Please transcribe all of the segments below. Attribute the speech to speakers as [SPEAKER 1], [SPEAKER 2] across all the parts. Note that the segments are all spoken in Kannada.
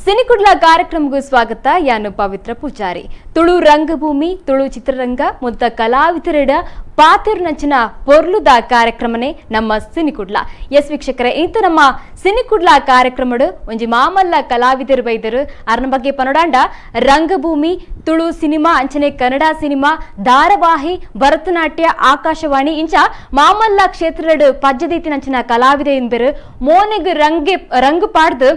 [SPEAKER 1] ಸಿನಿಕುಡ್ಲ ಕಾರ್ಯಕ್ರಮಕ್ಕೂ ಸ್ವಾಗತ. ಯಾನು ಪವಿತ್ರ ಪೂಜಾರಿ. ತುಳು ರಂಗಭೂಮಿ, ತುಳು ಚಿತ್ರರಂಗ ಮೊತ್ತ ಕಲಾವಿದರ ಪಾತಿರ್ ನಂಚಿನ ಪೊರ್ಲುದ ಕಾರ್ಯಕ್ರಮನೇ ನಮ್ಮ ಸಿನಿಕುಡ್ಲ. ಎಸ್ ವೀಕ್ಷಕರೇ, ಇಂತ ನಮ್ಮ ಸಿನಿಕುಡ್ಲ ಕಾರ್ಯಕ್ರಮಡು ಒಂಜಿ ಮಾಮಲ್ಲ ಕಲಾವಿದರು ಬೈದರು ಅರ್ನ ಬಗ್ಗೆ ಪನೊಡಾಂಡ ರಂಗಭೂಮಿ, ತುಳು ಸಿನಿಮಾ ಅಂಚನೆ ಕನ್ನಡ ಸಿನಿಮಾ, ಧಾರಾವಾಹಿ, ಭರತನಾಟ್ಯ, ಆಕಾಶವಾಣಿ ಇಂಚ ಮಾಮಲ್ಲ ಕ್ಷೇತ್ರಡು ಪಜ್ಜದೀತಿ ನಂಚಿನ ಕಲಾವಿದ ಎಂದರು ಮೋನೆಗ್ ರಂಗು ಪಾಡ್ದು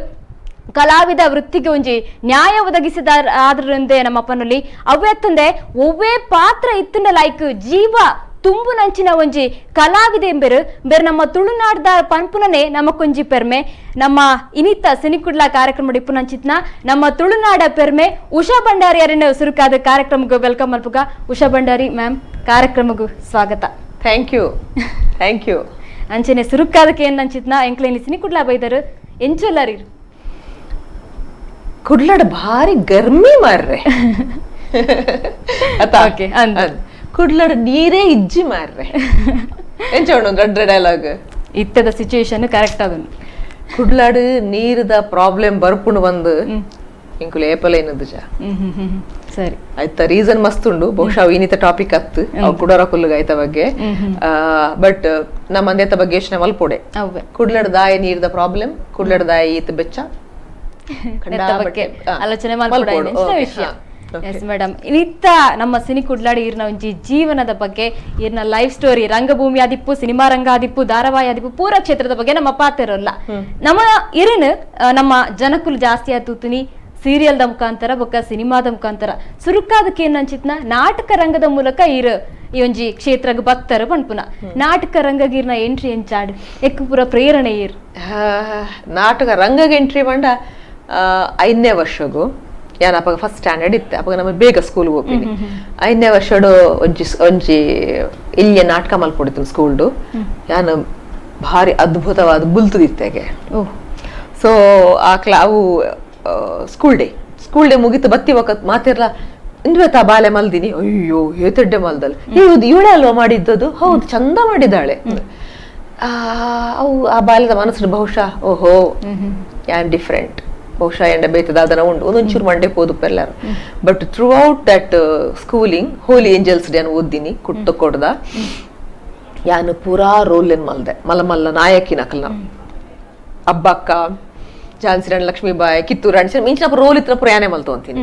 [SPEAKER 1] ಕಲಾವಿದ ವೃತ್ತಿಗೆ ಒಂಜಿ ನ್ಯಾಯ ಒದಗಿಸಿದ ಆದ್ರಿಂದ ನಮ್ಮಪ್ಪನಲ್ಲಿ ಅವ್ಯತ್ತಂದೆ ಒವ್ವೇ ಪಾತ್ರ ಇತ್ತಂಡ ಲೈಕ್ ಜೀವ ತುಂಬು ನಂಚಿನ ಒಂಜಿ ಕಲಾವಿದೆ ಎಂಬರು ಬೇರೆ ನಮ್ಮ ತುಳುನಾಡ್ದ ಪನ್ಪುನನೆ ನಮಕೊಂಜಿ ಪೆರ್ಮೆ. ನಮ್ಮ ಇನಿತ್ತ ಸಿನಿಕುಡ್ಲ ಕಾರ್ಯಕ್ರಮ ಇಪ್ಪು ನಂಚಿತ್ನ ನಮ್ಮ ತುಳುನಾಡ ಪೆರ್ಮೆ ಉಷಾ ಭಂಡಾರಿ ಅರಣ್ಯ ಸುರುಕಾದ ಕಾರ್ಯಕ್ರಮಕ್ಕೂ ವೆಲ್ಕಮ್ ಅಲ್ಪುಗ. ಉಷಾ ಭಂಡಾರಿ ಮ್ಯಾಮ್, ಕಾರ್ಯಕ್ರಮಕ್ಕೂ ಸ್ವಾಗತ.
[SPEAKER 2] Thank you.
[SPEAKER 1] ಅಂಚನೆ ಸುರುಕಾದಕ್ಕೆ ಏನ್ ನಂಚಿತ್ನ ಎಂಕ್ಲೇನಿ ಸಿನಿಕುಡ್ಲ ಬೈದರು ಎಂಚೆಲ್ಲರಿ
[SPEAKER 2] ಕುಡ್ಲಡ ಭಾರಿ ಗರ್ಮಿ ಮಾರ್ರೆ ಕುಡ್ಲಡ ನೀರೇ ಇಜ್ಜಿ ಮಾರ್ರೆ ಎಂಚೋಣ ದೊಡ್ಡ ಡೈಲಾಗ್
[SPEAKER 1] ಇತ್ತದ ಸಿಚುಯೇಷನ್ ಕರೆಕ್ಟ್ ಅದನ್ನು
[SPEAKER 2] ಕುಡ್ಲಾಡ್ ನೀರದ ಪ್ರಾಬ್ಲಮ್ ಬರ್ಪುಂಡು ಬಂದು ಇಂಕುಲು ಏಪಲ ಏನದು
[SPEAKER 1] ಸರಿ
[SPEAKER 2] ಆಯ್ತಾ. ರೀಸನ್ ಮಸ್ತ್ ಉಂಡು, ಬಹುಶಃ ಇನ್ನಿತ ಟಾಪಿಕ್ ಅತ್ತು ಅವು ಕುಡೋರ ಕುಲ್ಲಗ ಆಯ್ತ ಬಗ್ಗೆ. ಬಟ್ ನಮ್ಮ ಅಂದೇತ ಬಗ್ಗೆ ಯೋಚನೆ ಮಲ್ಪೊಡೆ. ಕುಡ್ಲಡ ದಾಯ ನೀರದ ಪ್ರಾಬ್ಲಮ್, ಕುಡ್ಲಡ ದಾಯ ಈತ ಬೆಚ್ಚ
[SPEAKER 1] ಆಲೋಚನೆ ವಿಷಯ. ಎಸ್ ಮೇಡಮ್, ಇತ್ತ ನಮ್ಮ ಸಿನಿಕುಡ್ಲಾಡಿ ಇರ್ನ ಒಂಜಿ ಜೀವನದ ಬಗ್ಗೆ, ಇರ್ನ ಲೈಫ್ ಸ್ಟೋರಿ, ರಂಗಭೂಮಿ ಆದಿಪ್ಪು, ಸಿನಿಮಾ ರಂಗ ಆದಿಪ್ಪು, ಧಾರಾವಾಹಿ ಆದಿಪ್ಪು, ಪೂರ ಕ್ಷೇತ್ರದ ಬಗ್ಗೆ ನಮ್ಮ ಪಾತಿರಲ್ಲ. ನಮ್ಮ ಇರಿನ ನಮ್ಮ ಜನಕುಲು ಜಾಸ್ತಿ ಆತೂತಿನಿ ಸೀರಿಯಲ್ದ ಮುಖಾಂತರ ಬೊಕ್ಕ ಸಿನಿಮಾದ ಮುಖಾಂತರ ಸುರುಕಾದಕ್ಕೆ ಏನ್ ಅಂಚಿತ್ನ ನಾಟಕ ರಂಗದ ಮೂಲಕ ಈ ಒಂಜಿ ಕ್ಷೇತ್ರಗ್ ಭಕ್ತರು ಪನ್ಪುನ ನಾಟಕ ರಂಗಗಿರ್ನ ಎಂಟ್ರಿ ಎಂಚಾಡ್ ಎಕ್ಕು ಪೂರ ಪ್ರೇರಣೆ ಇರ್
[SPEAKER 2] ನಾಟಕ ರಂಗಗೆ ಎಂಟ್ರಿ ಬಂಡ 5ನೇ ವರ್ಷಗು ಯಾನ್ ಅಪ್ಪ ಫಸ್ಟ್ ಸ್ಟ್ಯಾಂಡರ್ಡ್ ಇತ್ತೆ. ಅಪ್ಪ ನಮ್ಮ ಬೇಗ ಸ್ಕೂಲ್ ಹೋಗ್ತೀನಿ. 5ನೇ ವರ್ಷಡು ಒಂಜಿ ಇಲ್ಲಿಯ ನಾಟಕ ಮಲ್ಪೊಡಿತು ಸ್ಕೂಲ್ಡು. ಯಾನ್ ಭಾರಿ ಅದ್ಭುತವಾದ ಬುಲ್ತುದಿತ್ತೆಗೆ. ಸೊ ಅವು ಸ್ಕೂಲ್ ಡೇ ಮುಗಿತು ಬತ್ತಿ ವಕತ್ ಮಾತಿರ್ಲ ಇಂದ್ವೇತ ಬಾಲೆ ಮಲ್ದಿನಿ. ಅಯ್ಯೋ ಏತಡ್ಡೆ ಮಲ್ದಲ್ ಹೌದು ಇವಳೆ ಅಲ್ವಾ ಮಾಡಿದ್ದದು, ಹೌದು ಚಂದ ಮಾಡಿದ್ದಾಳೆ. ಅವು ಆ ಬಾಲ್ಯದ ಮನಸ್ಸು ಬಹುಶಃ ಓಹೋ ಯಾನ್ ಡಿಫ್ರೆಂಟ್, ಬಹುಶಃ ಎಂಡ ಬೇತದ ಅದನ್ನ ಉಂಡು ಒಂದೊಂಚೂರು ಮಂಡೆ ಹೋದಪ್ಪ ಎಲ್ಲಾರು. But throughout that schooling Holy Angels ಡೇ ಅನ್ನು ಓದಿನಿ ಕುಟ್ಟು ಕೊಡ್ದ. ಯಾನು ಪೂರಾ ರೋಲ್ ಏನ್ ಮಲ್ದೆ ಮಲ್ಲ ನಾಯಕಿ ನಕಲ್ನ ಅಬ್ಬಕ್ಕ, ಝಾನ್ಸಿ ರಾಣಿ ಲಕ್ಷ್ಮೀಬಾಯಿ, ಕಿತ್ತೂರು ರಾಣಿ ಮಿಂಚಿನ ರೋಲ್ ಇತ್ರ ಪ್ರಯಾಣ ಮಲ್ತು ಅಂತೀನಿ.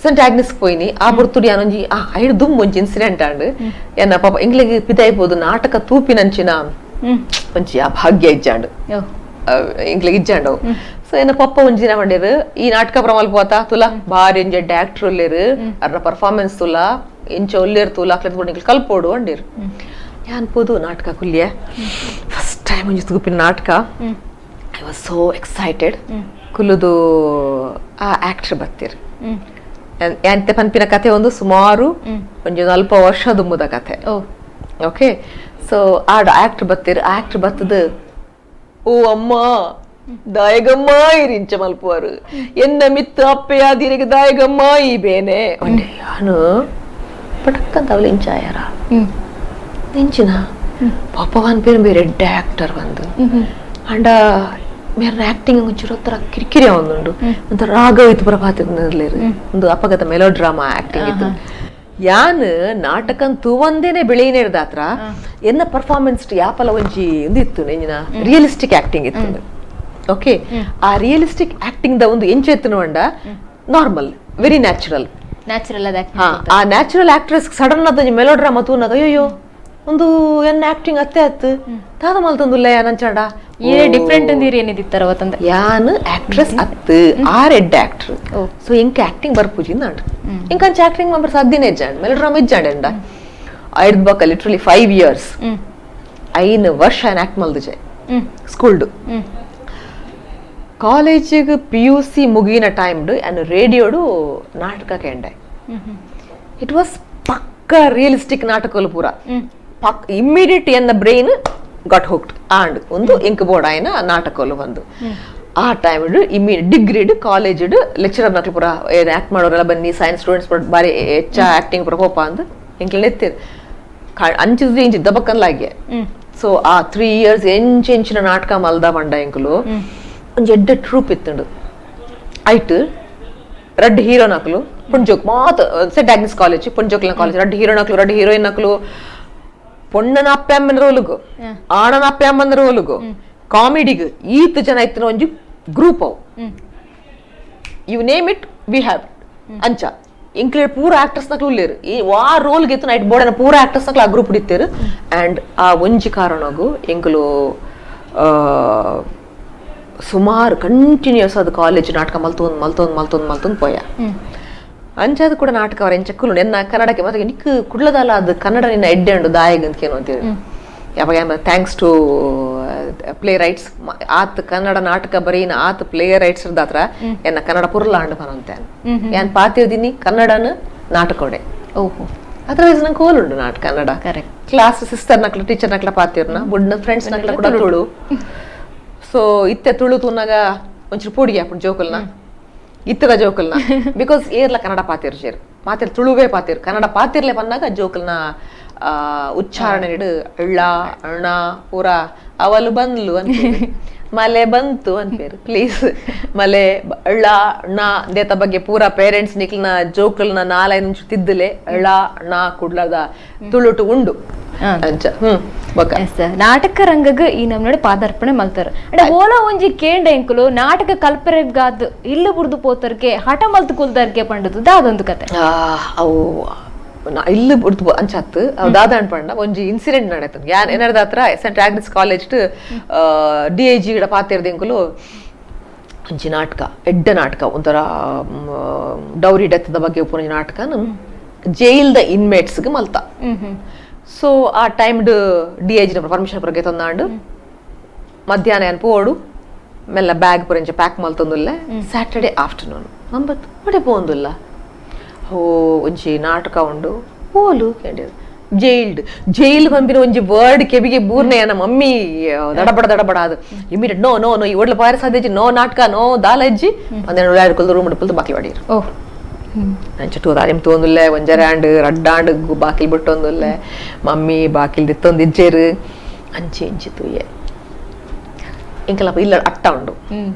[SPEAKER 2] ಸೆಂಟ್ ಆಗ್ನೆಸ್ ಪೋಯ್ನಿ ಆ ಬುರ್ತುಡಿ ಅನೊಂಜಿ ಐಡು ದುಮ್ ಒಂಜಿ ಇನ್ಸಿಡೆಂಟ್ ಆಂಡ್ ಎನ್ನ ಪಾಪ ಎಂಗ್ಲಿಗೆ ಪಿದಾಯ್ಬೋದು ನಾಟಕ ತೂಪಿನಂಚಿನ ಒಂಜಿ ಆ ಭಾಗ್ಯ ಇಜ್ಜಾಂಡು ಇಂಗ್ಲಿಗೆ ಇಜ್ಜಾಂಡವು. ಸೊ ಎನ್ನ ಪಪ್ಪ ಒಂಜಿನ ಮಾಡಿರು ಈ ನಾಟಕ ಪ್ರಮಲ್ ಪೋತ ತುಲಾ ಭಾರಿ ಎಂಜೆಡ್ಡೆ ಆಕ್ಟರ್ ಒಲ್ಲೇರು ಅರ್ನ ಪರ್ಫಾರ್ಮೆನ್ಸ್ ತುಲಾ ಇಂಚ ಒಲ್ಲೇರು ತುಲಾ ಕಲ್ಪೋಡು ಅಂಡಿರು. ಯಾನ್ ಪೋದು ನಾಟಕ ಕುಲ್ಯ ಫಸ್ಟ್ ಟೈಮ್ ಒಂಜಿ ತೂಪಿನ ನಾಟಕ. I was so excited. ಕುಲ್ಲುದು ಆ ಆಕ್ಟರ್ ಬತ್ತಿರು ಎಂತೆ ಪನ್ಪಿನ ಕಥೆ ಒಂದು ಸುಮಾರು ಒಂಜಿ ಅಲ್ಪ ವರ್ಷ ದುಮ್ಮದ ಕಥೆ. ಓಕೆ, ಸೊ ಆ ಆಕ್ಟರ್ ಬತ್ತಿರು. ಆಕ್ಟರ್ ಬತ್ತದ ಓ ಅಮ್ಮ ದಾಯಗಮ್ಮ ಇರಿಂಚ ಮಲ್ಪುವರು ಎನ್ನ ಮಿತ್ತ ಅಪ್ಪೆಯಾದಿರಿಗೆ ದಾಯಗಮ್ಮ ಈ ಬೇನೆ ಒಂಡೆ ಯಾನು ಪಟಕ್ಕಂತ ಅವಳು ಇಂಚಾಯಾರ ಇಂಚಿನ ಪಾಪವಾನ್ ಪೇರು ಬೇರೆ ರೆಡ್ಡೆ ಆಕ್ಟರ್ ಒಂದು ಅಂಡ ಬೇರೆ ಆಕ್ಟಿಂಗ್ ಒಂಚೂರು ಹತ್ರ ಕಿರಿಕಿರಿ ಒಂದುಂಡು ಒಂಥರ ರಾಗವಿತ್ತು ಪ್ರಭಾತರು ಒಂದು ಅಪಘಾತ ಮೆಲೋ ಡ್ರಾಮಾ ಆಕ್ಟಿಂಗ್ ಇತ್ತು. ಯಾನ್ ನಾಟಕನ್ ತೂವಂದೇನೆ ಬೆಳೆಯನೇರ್ದಾತ್ರ ಎನ್ನ ಪರ್ಫಾರ್ಮೆನ್ಸ್ ಯಾಪಲ ಒಂಜಿ ಇತ್ತು ನೆಂಜಿನ ರಿಯಲಿಸ್ಟಿಕ್ ಆಕ್ಟಿಂಗ್ ಇತ್ತು. ಓಕೆ, ಆ ರಿಯಲಿಸ್ಟಿಕ್ ಆಕ್ಟಿಂಗ್ ದ ಒಂದು ಎಂಚು ಎತ್ತು ಅಂಡ ನಾರ್ಮಲ್ ವೆರಿ ನ್ಯಾಚುರಲ್. ಆ ನ್ಯಾಚುರಲ್ ಆಕ್ಟ್ರೆಸ್ ಸಡನ್ ಆದ ಮೆಲೋ ಡ್ರಾಮಾ ತೂನಾಗ ಅಯ್ಯೋ ಒಂದು ಎನ್ನ ಆಕ್ಟಿಂಗ್ ಅತ್ತೆ ಅತ್ತು ತಾದ ಮಲ್ತೊಂದುಲ್ಲ ಯಾನಂಚಾಡ
[SPEAKER 1] ಡಿಫ್ರೆಂಟ್ ಏನಿದಿತ್ತಾರ
[SPEAKER 2] ಯಾನ್ ಆಕ್ಟ್ರೆಸ್ ಅತ್ತು ಆ ರೆಡ್ ಆಕ್ಟರ್. ಸೊ ಇಂಕ ಆಕ್ಟಿಂಗ್ ಬರ್ಪೂಜಿ ನಾಡು ಇಂಕಂಚ ಆಕ್ಟಿಂಗ್ ಮಂಬರ್ ಸಾಧ್ಯನೇ ಇಜ್ಜಾಂಡ್ ಮೆಲೋ ಡ್ರಾಮಾ ಇಜ್ಜಾಂಡ ಐದ್ ಬಕ್ಕ ಲಿಟ್ರಲಿ 5 years 5 ವರ್ಷ ಆಕ್ಟ್ ಮಲ್ದಿಜೆ ಸ್ಕೂಲ್ಡು. ಕಾಲೇಜಿಗೆ PUC ಮುಗಿನ ಟೈಮ್ಡು ಅನ್ನು ರೇಡಿಯೋಡು ನಾಟಕ ಕೆಂಡೆ. ಇಟ್ ವಾಸ್ ಪಕ್ಕ ರಿಯಲಿಸ್ಟಿಕ್ ನಾಟಕಲು ಪೂರ ಪಕ್ ಇಮ್ಮಿಡಿಯೇಟ್ ಎನ್ನ ಬ್ರೈನ್ ಗಾಟ್ ಹೋಗ್ಡ್ ಆಂಡ್ ಒಂದು ಇಂಕ್ ಬೋರ್ಡ್ ಆಯ್ನ ನಾಟಕಲು ಒಂದು. ಆ ಟೈಮ್ ಡಿಗ್ರಿಡ್ ಕಾಲೇಜ್ ಲೆಕ್ಚರರ್ ನಕ್ಲು ಪೂರ ಆಕ್ಟ್ ಮಾಡೋರೆಲ್ಲ ಬನ್ನಿ ಸೈನ್ಸ್ ಸ್ಟೂಡೆಂಟ್ಸ್ ಬಾರಿ ಹೆಚ್ಚ ಆಕ್ಟಿಂಗ್ ಪೂರ ಹೋಪ ಅಂದ್ ಎಂಕ್ಲ ಎತ್ತಿರ್ ಅಂಚಿದ್ರೆ ಇಂಚಿ ದಬಕ್ಕನ್ಲಾಗ್ಯ. ಸೊ ಆ 3 years ಎಂಚಿನ ನಾಟಕ ಮಲ್ದ ಪಂಡ ಎಂಕುಲು ಒಂಜಿ ಎಡ್ಡೆ ಟ್ರೂಪ್ ಇತ್ತುಂಡು ಐಟ್ ರಡ್ಡ್ ಹೀರೋನ್ ಹಾಕಲು ಪುಂಜೋಕ್ ಮಾತ ಸೆಂಟ್ ಆಗ್ನೆಸ್ ಕಾಲೇಜ್ ಪುಂಜೋಕ್ಲ ಕಾಲೇಜ್ ರಡ್ಡ್ ಹೀರೋನ್ ಹಾಕಲು ರಡ್ಡ್ ಹೀರೋಯಿನ್ ಹಾಕಲು ಪೊಣ್ಣನ ಅಪ್ಪೆ ಅಮ್ಮನ ರೋಲುಗು ಆಣನ ಅಪ್ಪೆ ಅಮ್ಮನ ರೋಲುಗು ಕಾಮಿಡಿಗ್ ಈತ್ ಜನ ಇತ್ತಿನ ಒಂಜಿ ಗ್ರೂಪ್ ಅವು you name it we have ಅಂಚ ಇಂಕ್ಲೇಡ್ ಪೂರ ಆಕ್ಟರ್ಸ್ ನಕ್ಲು ಉಳ್ಳೇರು ಈ ವಾ ರೋಲ್ಗೆ ಇತ್ತು ನೈಟ್ ಬೋರ್ಡನ ಪೂರ ಆಕ್ಟರ್ಸ್ ನಕ್ಲು ಆ ಗ್ರೂಪ್ ಹಿಡಿತೇರು ಅಂಡ್ ಆ ಒಂಜಿ ಕಾರಣಗು ಎಂಕುಲು ಸುಮಾರು ಕಂಟಿನ್ಯೂಸ್ ಅದು ಕಾಲೇಜ್ ನಾಟಕ ಮಲ್ತೊಂದು ಪೋಯ ಅಂಚದು ಕೂಡ ನಾಟಕ ಅವ್ರ ಎಂಚಕ್ಕಲು ಎನ್ನ ಕನ್ನಡಕ್ಕೆ ಮತ್ತೆ ನಿಕ್ ಕುಡ್ಲದಲ್ಲ ಅದು ಕನ್ನಡ ನಿನ್ನ ಎಡ್ಡೆ ಉಂಡು ದಾಯಗ್ ಅಂತ ಏನು ಅಂತೇಳಿ ಯಾವಾಗ ಥ್ಯಾಂಕ್ಸ್ ಟು ಪ್ಲೇ ರೈಟ್ಸ್ ಆತ್ ಕನ್ನಡ ನಾಟಕ ಬರೀನ ಆತ್ ಪ್ಲೇ ರೈಟ್ಸ್ ಇರ್ದಾತ್ರ ಎನ್ನ ಕನ್ನಡ ಪುರ್ಲಾಂಡ್ ಬರಂತೆ ಏನ್ ಪಾತಿರ್ದಿನಿ ಕನ್ನಡನ ನಾಟಕೋಡೆ ಓಹೋ ಅದ್ರವೈಸ್ ನಂಗೆ ಕೋಲ್ ಉಂಡು ನಾಟಕ ಕನ್ನಡ ಕ್ಲಾಸ್ ಸಿಸ್ಟರ್ ನಕ್ಲ ಟೀಚರ್ ನಕ್ಲ ಪಾತಿರ್ನ ಬುಡ್ನ ಫ್ರೆಂಡ್ಸ್ ನಕ್ಲ ಕೂಡ ತುಳು ಸೊ ಇತ್ತೆ ತುಳು ತುನ್ನಾಗ ಒಂಚೂರು ಪೂಡಿಗೆ ಹಾಕೊಂಡು ಜೋಕಲ್ನ ಇತ್ತದ ಜೋಕಲ್ನ ಬಿಕಾಸ್ ಏರ್ಲ ಕನ್ನಡ ಪಾತಿರ್ಜೇರ್ ಮಾತಿರ್ ತುಳುವೇ ಪಾತಿರ್ ಕನ್ನಡ ಪಾತಿರ್ಲೆ ಬಂದಾಗ ಜೋಕಲ್ನ ಉಚ್ಚಾರಣೆ ನೀಡು ಅಳ್ಳ ಅಣ್ಣ ಪೂರ ಅವಲು ಬಂದ್ಲು ಅಂತ ಮಲೆ ಬಂತು ಅನ್ಪೇರು ಪ್ಲೀಸ್ ಮಲೆ ಅಳ್ಳ ಅಣ್ಣ ದೇತ ಬಗ್ಗೆ ಪೂರ ಪೇರೆಂಟ್ಸ್ ನಿಕ್ಲನ ಜೋಕಲ್ನ 4 ನಿಮಿಷ ತಿದ್ದಲೆ ಅಳ್ಳ ಅಣ್ಣ ಕುಡ್ಲದ ತುಳುಟು ಉಂಡು
[SPEAKER 1] ನಾಟಕ ರಂಗಗ ಈ ನಮ್ಮಡೆ ಪಾದಾರ್ಪಣೆ ಮಲ್ತಾರ ಅಡ ಓಲ ಒಂಜಿ ಕೇಂಡ ಎಂಕುಲು ನಾಟಕ ಕಲ್ಪರೆಗಾದ್ ಇಲ್ಲು ಬುಡ್ದು ಪೋತರ್ಕೆ ಹಠ ಮಲ್ತು ಕುಲ್ದರ್ಕೆ ಪಂಡದು ದಾದೊಂದು ಕತೆ
[SPEAKER 2] ಅವು ಇಲ್ಲಿ ಬುಡ್ದು ಅಂಚತ್ತು ದಾದ ಅನ್ಪಂಡ ಒಂಜಿ ಇನ್ಸಿಡೆಂಟ್ ನಡೆತು ಯಾನ್ ಏನಾರ್ದ ಹತ್ರ ಸೆಂಟ್ ಆಗ್ನೆಸ್ ಕಾಲೇಜ್ DIG ಗಿಡ ಪಾತಿರ್ದ ಎಂಕುಲು ಒಂಜಿ ನಾಟಕ ಎಡ್ಡ ನಾಟಕ ಒಂಥರ ಡೌರಿ ಡೆತ್ ಬಗ್ಗೆ ಉಪೊಂಜಿ ನಾಟಕ ಜೈಲ್ದ ಇನ್ಮೇಟ್ಸ್ಗೆ ಮಲ್ತ ಸೊ ಆ ಟೈಮ್ಡ್ DIG ಪರ್ಮಿಷನ್ ಪುರಗೆ ತಂದಾಂಡು ಮಧ್ಯಾಹ್ನ ಏನ್ ಪೋಡು ಮೆಲ್ಲ ಬ್ಯಾಗ್ ಪುರಂಚ ಪ್ಯಾಕ್ ಮಲ್ತೊಂದುಲ್ಲೆ ಸ್ಯಾಟರ್ಡೆ ಆಫ್ಟರ್ನೂನ್ ಅಂಬತ್ತು ಒಡೆ ಪೋಂದುಲ್ಲ ಓ ಒಂಜಿ ನಾಟಕ ಉಂಡು ಪೋಲು ಕೇಂಡಿರು ಜೈಲ್ ಪಂಪಿನ ಒಂಜಿ ವರ್ಡ್ ಕೆಬಿಗೆ ಬೂರ್ನೆ ನಮ್ಮ ಮಮ್ಮಿ ದಡಬಡ ಅದು ಇಮಿಡಿಯೇಟ್ ನೋ ನೋ ನೋ ಈ ಒಡ್ಲ ಪಾಯರ ಸಾಧ್ಯಜಿ ನೋ ನಾಟಕ ನೋ ದಾಲಜ್ಜಿ ಒಂದೆರಡು ರೂಮ್ ಪುಲ್ತು ಬಾಕಿ ಮಾಡಿರು ಅಂಚು ತಾರಿಮ್ ತೋಂದುಲ್ಲೆ ಒಂಜರಾಂಡ್ ರಡ್ಡಾಂಡ್ ಬಾಕಿಲ್ ಬಿಟ್ಟೊಂದುಲ್ಲೆ ಮಮ್ಮಿ ಬಾಕಿಲ್ ದಿತ್ತೊಂದಿಜ್ಜೇರು ಅಂಚಿ ಇಂಚಿ ತೂಯೆ ಇಂಕಲಪ್ಪ ಇಲ್ಲ ಅಟ್ಟ ಉಂಡು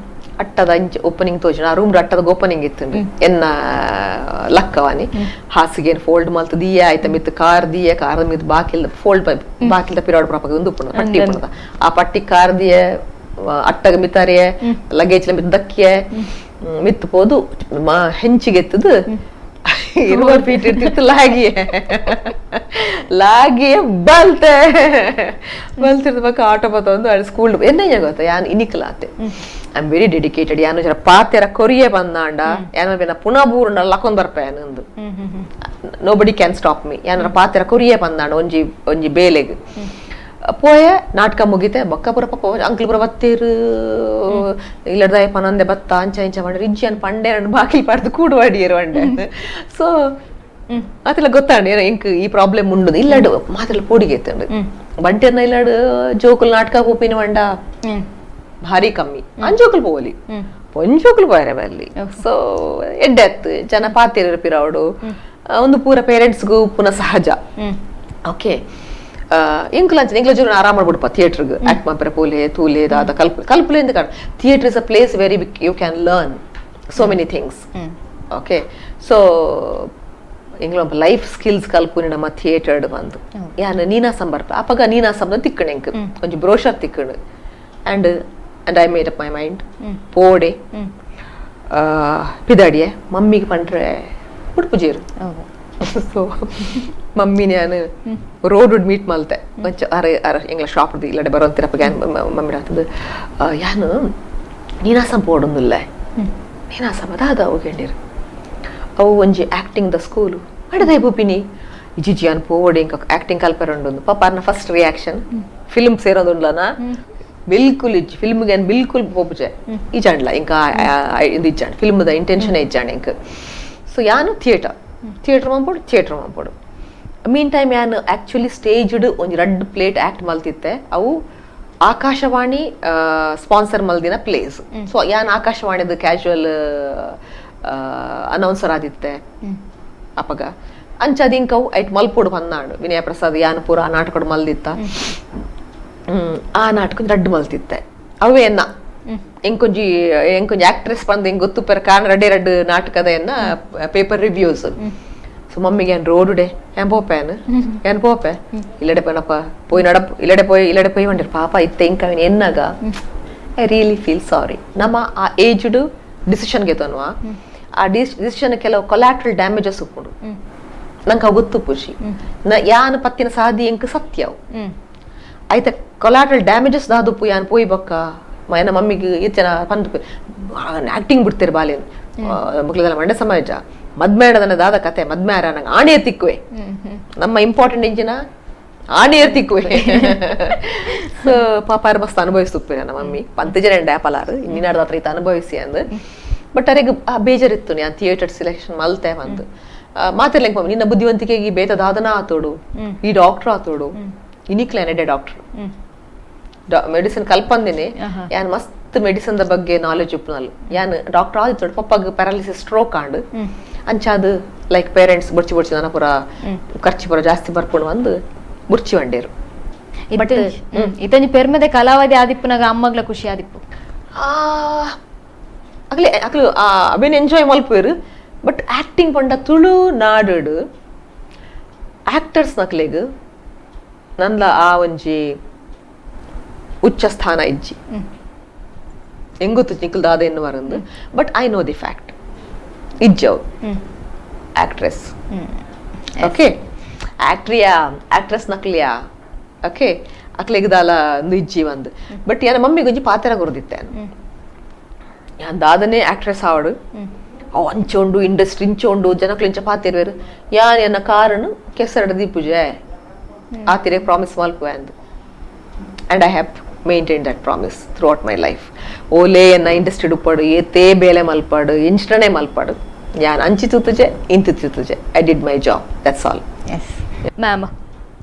[SPEAKER 2] ಅಟ್ಟದ ಅಂಚೆ ಓಪನಿಂಗ್ ತೋಜನ ಆ ರೂಮ್ ಅಟ್ಟದ ಓಪನಿಂಗ್ ಇತ್ತು ಎನ್ನ ಲಕ್ಕವಾನಿ ಹಾಸಿಗೆ ಫೋಲ್ಡ್ ಮಲ್ತು ದಿಯೆ ಆಯ್ತ ಮಿತ್ ಕಾರ್ ದಿಯೆ ಕಾರ್ ಮಿತ್ ಬಾಕಿಲ್ ಫೋಲ್ಡ್ ಬಾಕಿಲ್ದ ಪಿರಾಡ್ ಪ್ರಾಪಗ ಒಂದು ಪಟ್ಟಿ ಪುಣದ ಆ ಪಟ್ಟಿ ಕಾರ್ ದಿಯೆ ಅಟ್ಟಗ ಮಿತಾರಿಯೆ ಲಗೇಜ್ ಮಿತ್ ದಕ್ಕಿಯೆ ಮಿತ್ ಪೋದು ಹೆಂಚಿಗೆ ಎತ್ತದು 20 ಫೀಟ್ ಇರ್ತಿತ್ತು ಲಾಗಿಯೇ ಬಲ್ತಿರ್ದ ಪಕ್ಕ ಆಟೋ ಬತ್ತೊಂದು ಅಲ್ಲಿ ಸ್ಕೂಲ್ ಎನ್ನ ಗೊತ್ತಾ ಯಾನ್ ಇನಿಕಲಾತೆ ಐ ಆಮ್ ವೆರಿ ಡೆಡಿಕೇಟೆಡ್ ಯಾನು ಜರ ಪಾತೆರ ಕೊರಿಯೆ ಬಂದಾಂಡ ಯಾನ ಪುನಃ ಬೂರ್ನ ಲಕೊಂಡ್ ಬರ್ಪೆ ನಂದು ನೋಬಡಿ ಕ್ಯಾನ್ ಸ್ಟಾಪ್ ಮೀ ಯಾನ ಪಾತೆರ ಕೊರಿಯೆ ಬಂದಾಂಡ ಒಂಜಿ ಬೇಲೆಗ್ ಪೋಯ ನಾಟಕ ಮುಗಿತೆ ಬೊಕ್ಕ ಪುರ ಪಪ್ಪ ಅಂಕ್ಲ್ ಪುರ ಬತ್ತೇರು ಇಲ್ಲಡ್ದಾಯ ಪನಂದೆ ಬತ್ತ ಅಂಚ ಇಂಚ ಮಾಡಿ ಇಜ್ಜಿ ಪಂಡೆ ಬಾಕಿಲ್ ಪಾಡ್ದು ಕೂಡು ಅಡಿಯರು ಅಂಡೆ ಸೊ ಅದೆಲ್ಲ ಗೊತ್ತಾಂಡ ಎಂಕ್ ಈ ಪ್ರಾಬ್ಲಮ್ ಉಂಡು ಇಲ್ಲಡು ಮಾತೆಲ್ಲ ಪೋಡಿಗೆ ಎತ್ತಂಡು ಬಂಟೆರ್ನ ಇಲ್ಲಡು ಜೋಕುಲ್ ನಾಟಕ ಪೋಪಿನ ಮಂಡ ಭಾರಿ ಕಮ್ಮಿ ಅಂಜೋಕುಲ್ ಪೋಲಿ ಪೊಂಜೋಕುಲ್ ಪೋಯರೆ ಬರ್ಲಿ ಸೊ ಎಡ್ಡೆತ್ ಜನ ಪಾತಿರ ಪಿರಾವಡು ಒಂದು ಪೂರ ಪೇರೆಂಟ್ಸ್ಗೂ ಪುನಃ ಸಹಜ ಓಕೆ ಇಂಕ್ಲಂಚ ಇಂಗ್ಲ ಜೀವನ ಆರಾಮ ಮಾಡ್ಬಿಡಪ್ಪ ಥಿಯೇಟರ್ಗೆ ಆಕ್ಟ್ ಮಾಡ್ತಾರೆ ಪೋಲೆ ತೂಲೆ ದಾದ ಕಲ್ಪಲೆಯಿಂದ ಕಾಣ theatre is a place very you can learn so many things okay so ಇಂಗ್ಲ ಲೈಫ್ ಸ್ಕಿಲ್ಸ್ ಕಲ್ಪುನಿ ನಮ್ಮ ಥಿಯೇಟರ್ಡ್ ಬಂದು ಯಾನು ನೀನಾಸಂ ಬರ್ಪ ಅಪ್ಪಗ ನೀನಾಸಂ ತಿಕ್ಕಣೆ ಎಂಕ್ ಒಂಜಿ ಬ್ರೋಷರ್ ತಿಕ್ಕಣು and I made up my mind ಪೋಡೆ ಪಿದಾಡಿಯೆ ಮಮ್ಮಿಗೆ ಪಂಡ್ರೆ ಉಡುಪು ಜೇರು ಸೊ ಮಮ್ಮಿ ನಾನು ರೋಡ್ ಮೀಟ್ ಮಲ್ತೆ ಎಂಗ್ಲ ಶಾಪ್ ಇಲ್ಲಡೆ ಬರೋಂತಿರಪ್ಪ ಮಮ್ಮಿ ಆಗ್ತದೆ ಯಾನು ನೀನಾಸಂ ಪೋಡೊಂದಿಲ್ಲ ನೀನಾಸಂ ಅದಾದ ಅವು ಕೇಳಿರು ಅವು ಒಂಜಿ ಆಕ್ಟಿಂಗ್ ದ ಸ್ಕೂಲು ಅಡದಾಯ್ ಬೂಪಿನಿ ಇಜಿಜಿ ಅನ್ ಪೋಡೆ ಇಂಕ ಆಕ್ಟಿಂಗ್ ಕಲ್ಪರೊಂಡು ಪಾಪ ಅರ್ನ ಫಸ್ಟ್ ರಿಯಾಕ್ಷನ್ ಫಿಲ್ಮ್ ಸೇರೋದುಂಡ್ಲನ ಬಿಲ್ಕುಲ್ ಇಜ್ಜಿ ಫಿಲ್ಮ್ಗೆ ಏನು ಬಿಲ್ಕುಲ್ ಪೋಪುಜೆ ಇಜಾಂಡ್ಲ ಇಂಕ ಇದು ಇಜ್ಜಾಂಡ್ ಫಿಲ್ಮ್ದ ಇಂಟೆನ್ಷನ್ ಇಜ್ಜಾಂಡ್ ಇಂಕ ಸೊ ಯಾನು ಥಿಯೇಟರ್ ಮಾಡ್ಬೋಡು ಮೀನ್ ಟೈಮ್ ಯಾನು ಆಕ್ಚುಲಿ ಸ್ಟೇಜ್ಡ್ ಒಂಜಿ ರಡ್ಡ್ ಪ್ಲೇಟ್ ಆಕ್ಟ್ ಮಲ್ತಿತ್ತೆ ಅವು ಆಕಾಶವಾಣಿ ಸ್ಪಾನ್ಸರ್ ಮಲ್ದಿನ ಪ್ಲೇಸ್ ಸೊ ಯಾನ್ ಆಕಾಶವಾಣಿದ ಕ್ಯಾಶುವಲ್ ಅನೌನ್ಸರ್ ಆದಿತ್ತೆ ಅಪಗ ಅಂಚದಿಂಕವು ಐಟ್ ಮಲ್ಪುಡು ಪನ್ನಾಡು ವಿನಯ ಪ್ರಸಾದ್ ಯಾನ್ ಪೂರ ಆ ನಾಟಕ ಮಲ್ದಿತ್ತ ಆ ನಾಟಕ ರಡ್ಡ್ ಮಲ್ತಿತ್ತೆ ಅವೇ ಎನ್ನ ಎಂಕೊಂಜಿ ಆಕ್ಟ್ರೆಸ್ ಬಂದು ಹೆಂಗ್ ಗೊತ್ತು ಪರ ಕಾರಣ ರಡ್ಡು ನಾಟಕದ ಪೇಪರ್ ರಿವ್ಯೂಸ್ ಸೊ ಮಮ್ಮಿಗೆ ಏನ್ ರೋಡುಡೆ ಏನ್ ಪೋಪೆ ಇಲ್ಲಡೆ ಪನಪ್ಪ ಪೋಯಿ ನಡಪ್ ಇಲ್ಲಡೆ ಪೋಯಿ ಬಂದಿರ್ ಪಾಪ ಇತ್ತೆ ಇಂಕ ಎನ್ನಾಗ ಐ ರಿಯಲಿ ಫೀಲ್ ಸಾರಿ ನಮ್ಮ ಆ ಏಜ್ಡ್ ಡಿಸಿಷನ್ಗೆ ತನ್ವಾ ಆ ಡಿಸಿಷನ್ ಕೆಲವು ಕೊಲಾಟ್ರಲ್ ಡ್ಯಾಮೇಜಸ್ ಉಪ್ಪುಂಡು ನಂಗೆ ಗೊತ್ತು ಪುಷಿ ಯಾನ್ ಪತ್ತಿನ ಸಾದಿ ಎಂಕ್ ಸತ್ಯವು ಆಯ್ತ ಕೊಲಾಟ್ರಲ್ ಡ್ಯಾಮೇಜಸ್ ದಾದುಪ್ಪು ಯಾನ್ ಪೋಯಿ ಬೊಕ್ಕ ಮನ ಮಮ್ಮಿಗೆ ಈಚನ ಪಂದ್ ಆಕ್ಟಿಂಗ್ ಬಿಡ್ತೀರಿ ಬಾಲೇನು ಮಕ್ಳಿಗೆಲ್ಲ ಮಂಡ್ಯ ಸಮಾಜ ಮದ್ಮೇಡದನ್ನ ದಾದ ಕತೆ ಮದ್ಮೇರ ನಂಗೆ ಆಣೆ ತಿಕ್ಕುವೆ ನಮ್ಮ ಇಂಪಾರ್ಟೆಂಟ್ ಇಂಜಿನ ಆಣೆ ತಿಕ್ಕುವೆ ಸೊ ಪಾಪಾರ ಮಸ್ತ್ ಅನುಭವಿಸ್ತುಪ್ಪೆ ನನ್ನ ಮಮ್ಮಿ ಪಂತ ಜನ ಡ್ಯಾಪಲಾರು ಇನ್ನಿನಾಡ್ದ ಹತ್ರ ಈತ ಅನುಭವಿಸಿ ಅಂದ್ ಬಟ್ ಅರೆಗೆ ಬೇಜಾರಿತ್ತು ನಾನು ಥಿಯೇಟರ್ ಸೆಲೆಕ್ಷನ್ ಮಲ್ತೆ ಬಂದು ಮಾತಿರ್ಲಿಂಗ್ ಮಮ್ಮಿ ನಿನ್ನ ಬುದ್ಧಿವಂತಿಕೆಗೆ ಬೇತದಾದನ ಆತೋಡು ಈ ಡಾಕ್ಟರ್ ಆತೋಡು ಇನಿಕ್ಲೇನೆಡೆ ಡಾಕ್ಟರ್ ಮೆಡಿಸಿನ್ ಕಲ್ಪಂದಿನಿ ಯಾನ್ ಮಸ್ತ್ ಮೆಡಿಸಿನ್ ದ ಬಗ್ಗೆ ನಾಲೆಜ್ ಉಪ್ಪುನಲ್ ಯಾನ್ ಡಾಕ್ಟರ್ ಆದಿತ್ತು ಪಪ್ಪಗೆ ಪ್ಯಾರಾಲಿಸಿಸ್ ಸ್ಟ್ರೋಕ್ ಆಂಡ್ ಅಂಚಾದ್ ಲೈಕ್ ಪೇರೆಂಟ್ಸ್ ಬುರ್ಚಿ ನನ್ನ ಪುರ ಖರ್ಚು ಪುರ ಜಾಸ್ತಿ ಬರ್ಕೊಂಡು ಬಂದು ಬುರ್ಚಿ ಬಂಡೇರು
[SPEAKER 1] ಇತಂಜಿ ಪೆರ್ಮೆದೆ ಕಲಾವಧಿ ಆದಿಪ್ಪುನಾಗ ಅಮ್ಮಗ್ಲ ಖುಷಿ ಆದಿಪ್ಪು
[SPEAKER 2] ಅಕ್ಲು ಅವೇನ್ ಎಂಜಾಯ್ ಮಲ್ಪೇರು ಬಟ್ ಆಕ್ಟಿಂಗ್ ಪಂಡ ತುಳು ನಾಡು ಆಕ್ಟರ್ಸ್ ನಕ್ಲೆಗ್ ನಂದ ಆ ಒಂಜಿ ಉಚ್ಚ ಸ್ಥಾನ ಇಜ್ಜಿ ಹೆಂಗೊತ್ತು ನಿಖಲ್ ದಾದ ಎನ್ನು ಬರಂದು but I know the fact ಇಜ್ಜವ್ ಆಕ್ಟ್ರೆಸ್ ಓಕೆ ಆಕ್ಟ್ರೆಸ್ ನಕ್ಲಿಯಾ ಓಕೆ ಅಕ್ಲೆಗ್ದಾಲ ಇಜ್ಜಿ ಒಂದು ಬಟ್ ಯಾನ ಮಮ್ಮಿ ಗೊಂಜಿ ಪಾತ್ರ ಕೊರದಿತ್ತೆ ಯಾನ್ ದಾದನೆ ಆಕ್ಟ್ರೆಸ್ ಆವಡು ಅವು ಅಂಚೋಂಡು ಇಂಡಸ್ಟ್ರಿ ಇಂಚೋಂಡು ಜನಕ್ಲು ಇಂಚ ಪಾತಿರ್ವೇರು ಯಾನ್ ಎನ್ನ ಕಾರಣ ಕೆಸರಡ ದೀಪುಜೆ ಆತಿರೆ ಪ್ರಾಮಿಸ್ ಮಲ್ಪುವೆ ಅಂದ್ and I have maintained that promise throughout my life ole enna industry duppadu ete bele malpadu instane malpadu yan anchi tutuje intu tutuje I did my job that's all
[SPEAKER 1] yes ma'am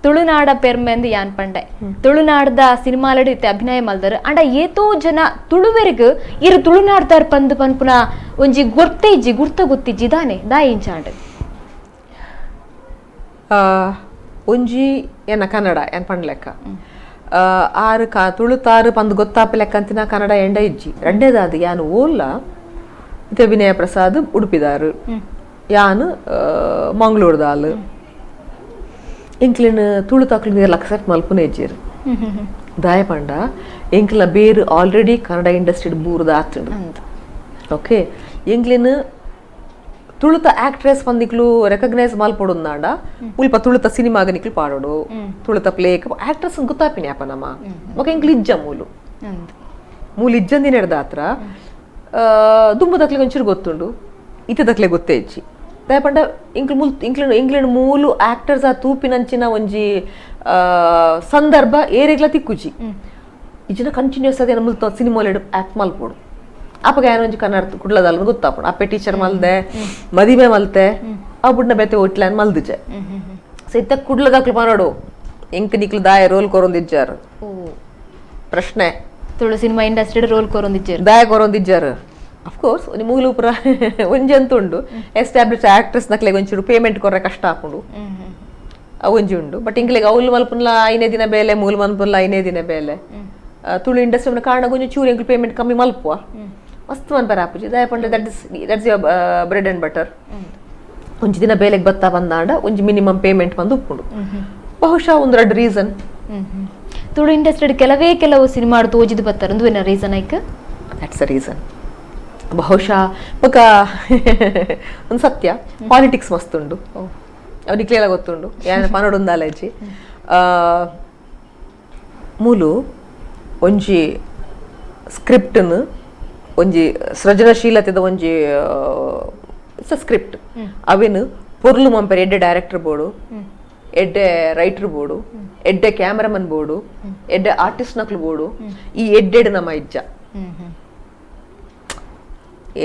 [SPEAKER 1] ತುಳುನಾಡ ಪೆರ್ಮೆಂದು ಯಾನ್ ಪಂಡೆ ತುಳುನಾಡದ ಸಿನಿಮಾಲಡು ಇತ್ತೆ ಅಭಿನಯ ಮಲ್ದರು ಅಂಡ ಏತೋ ಜನ ತುಳುವೆರಿಗ ಇರು ತುಳುನಾಡ್ದಾರ್ ಪಂದು ಪನ್ಪುನ ಒಂಜಿ ಗೊತ್ತೇಜಿ ಗುರ್ತ ಗೊತ್ತಿಜ್ಜಿ ದಾನೆ ದಾ ಇಂಚಾಂಡ್
[SPEAKER 2] ಒಂಜಿ ಎನ್ನ ಕನ್ನಡ ಏನ್ ಪಂಡ್ಲೆಕ್ಕ ಆರು ತುಳುತಾರು ಪಂದು ಗೊತ್ತಾಪ ಲೆಕ್ಕಂತಿನ ಕನ್ನಡ ಎಂಡ ಇಜ್ಜಿ ರೆಡ್ಡೆದಾದ ಯಾನು ಓಲ್ಲ ಇತ್ತೆ ವಿನಯ ಪ್ರಸಾದ್ ಉಡುಪಿದಾರು ಯಾನು ಮಂಗಳೂರ್ದಾಲು ಎಂಕ್ಲಿನ ತುಳು ತಾಕ್ಲಿನ ಅಕ್ಸೆಪ್ಟ್ ಮಲ್ಪುನ ಇಜ್ಜಿರು ದಾಯ ಪಂಡ ಎಂಕ್ಲಿನ ಬೇರು ಆಲ್ರೆಡಿ ಕನ್ನಡ ಇಂಡಸ್ಟ್ರಿ ಬೂರ್ದ ಆತುಂಡು ಓಕೆ ಎಂಕ್ಲಿನ ತುಳುತ ಆಕ್ಟ್ರೆಸ್ ಪಂದಿಕ್ಲು ರೆಕಗ್ನೈಸ್ ಮಲ್ಪೊಡುಂದಾಂಡ ಉಲ್ಪ ತುಳುತ ಸಿನಿಮಾಗ ನಿಕ್ಲು ಪಾಡೋಡು ತುಳುತ ಪ್ಲೇಕ್ ಆಕ್ಟ್ರೆಸ್ ಗೊತ್ತಾಪಿನಿ ಅಪ್ಪ ನಮ್ಮ ಮಗ ಎಂಕ್ಲು ಇಜ್ಜ ಮೂಲು ಇಜ್ಜಂದಿನ ಹಿಡ್ದ ಹತ್ರ ದುಂಬ ದಕ್ಲೆ ಒಂಚೂರು ಗೊತ್ತುಂಡು ಇತ್ತೆ ದಕ್ಲೆ ಗೊತ್ತೇ ಇಜ್ಜಿ ದಯಪಂಡ ಇಂಕ್ಲಿನ ಮೂಲು ಆಕ್ಟರ್ಸ್ ಆ ತೂಪಿನಂಚಿನ ಒಂಜಿ ಸಂದರ್ಭ ಏರೆಗ್ಲ ತಿಕ್ಕುಜಿ ಇಜ್ಜಿನ ಕಂಟಿನ್ಯೂಸ್ ಅದೇ ನಮ್ಮ ಸಿನಿಮಾಲ್ ಆಕ್ಟ್ ಮಲ್ಪೋಡು ಅಪ್ಪಗ ಏನೋ ಒಂಜಿ ಕನ್ನಡ ಕುಡ್ಲದಲ್ಲ ಗೊತ್ತಾಪುಂಡು ಅಪ್ಪೆ ಟೀಚರ್ ಮಲ್ದೆ ಮದಿಮೆ ಮಲ್ತೆ ಆ ಬುಡ್ನ ಬೆತೆ ಒಟ್ಲಾನ್ ಮಲ್ದಿಜೆ ಸೊ ಇತ್ತ ಕುಡ್ಲದಾಕ್ಲು ಮಾನೋಡು ಎಂಕ್ ನಿಕ್ಲು ದಾಯ ರೋಲ್ ಕೊರೊಂದಿಜ್ಜಾರು ಪ್ರಶ್ನೆ
[SPEAKER 1] ತುಳು ಸಿನಿಮಾ ಇಂಡಸ್ಟ್ರಿ ರೋಲ್ ಕೊರೊಂದಿಜ್ಜಾರು
[SPEAKER 2] ದಾಯ ಕೊರೊಂದಿಜ್ಜಾರು ಅಫ್ಕೋರ್ಸ್ ಒಂದು ಮೂಲು ಪುರ ಒಂಜಿ ಅಂತುಂಡು ಎಸ್ಟಾಬ್ಲಿಷ್ ಆಕ್ಟ್ರೆಸ್ ನಕ್ಲೆಗ್ ಒಂಚೂರು ಪೇಮೆಂಟ್ ಕೊರ್ರೆ ಕಷ್ಟ ಹಾಕೊಂಡು ಒಂಜಿ ಉಂಡು ಬಟ್ ಇಂಕ್ಲೆಗ್ ಅವ್ಲು ಮಲ್ಪುನ್ಲ ಐನೇ ದಿನ ಬೇಲೆ ಮೂಲು ಮಲ್ಪುನ್ಲ ಐನೇ ದಿನ ಬೇಲೆ ತುಳು ಇಂಡಸ್ಟ್ರಿ ಕಾರಣ ಒಂಚೂರು ಚೂರು ಎಂಕ್ಲು ಪೇಮೆಂಟ್ ಕಮ್ಮಿ ಮಲ್ಪುವ ಮಸ್ತ್ ಮನ್ಪರ ಆಪುಜಿ ದಯ ಪಂಡ that's your bread and butter ಒಂಜಿ ದಿನ ಬೇಲೆಗ್ ಬತ್ತಾ ಬಂದಾಂಡ ಒಂಜಿ ಮಿನಿಮಮ್ ಪೇಮೆಂಟ್ ಬಂದು ಉಪ್ಪುಂಡು ಬಹುಶಃ ಒಂದು ಎರಡು ರೀಸನ್
[SPEAKER 1] ತುಳು ಇಂಡಸ್ಟ್ರಿ ಕೆಲವು ಸಿನಿಮಾ ತೋಜಿದ್ ಬತ್ತಾರ ಒಂದು reason hike
[SPEAKER 2] that's a reason ಬಹುಶಃ ಬೊಕ ಒಂದು ಸತ್ಯ ಪಾಲಿಟಿಕ್ಸ್ ಮಸ್ತ್ ಉಂಡು ಅವ್ನಿಗೆ ಎಲ್ಲ ಗೊತ್ತುಂಡು ಯಾನ ಪನೋಡೊಂದಾಲಜಿ ಮೂಲು ಒಂಜಿ ಸ್ಕ್ರಿಪ್ಟ್ನ್ ಒಂಜಿ ಸೃಜನಶೀಲತೆದ ಒಂಜಿ ಸ್ಕ್ರಿಪ್ಟ್ ಅವೇನು ಪೊರ್ಲು ಮಂಪೆರ್ ಎಡ್ಡೆ ಡೈರೆಕ್ಟರ್ ಬೋಡು ಎಡ್ಡೆ ರೈಟರ್ ಬೋಡು ಎಡ್ಡೆ ಕ್ಯಾಮರಾಮನ್ ಬೋಡು ಎಡ್ಡೆ ಆರ್ಟಿಸ್ಟ್ ನಕ್ಲು ಬೋಡು ಈ ಎಡ್ಡೆಡ್ ನಮ್ಮ ಇಜ್ಜ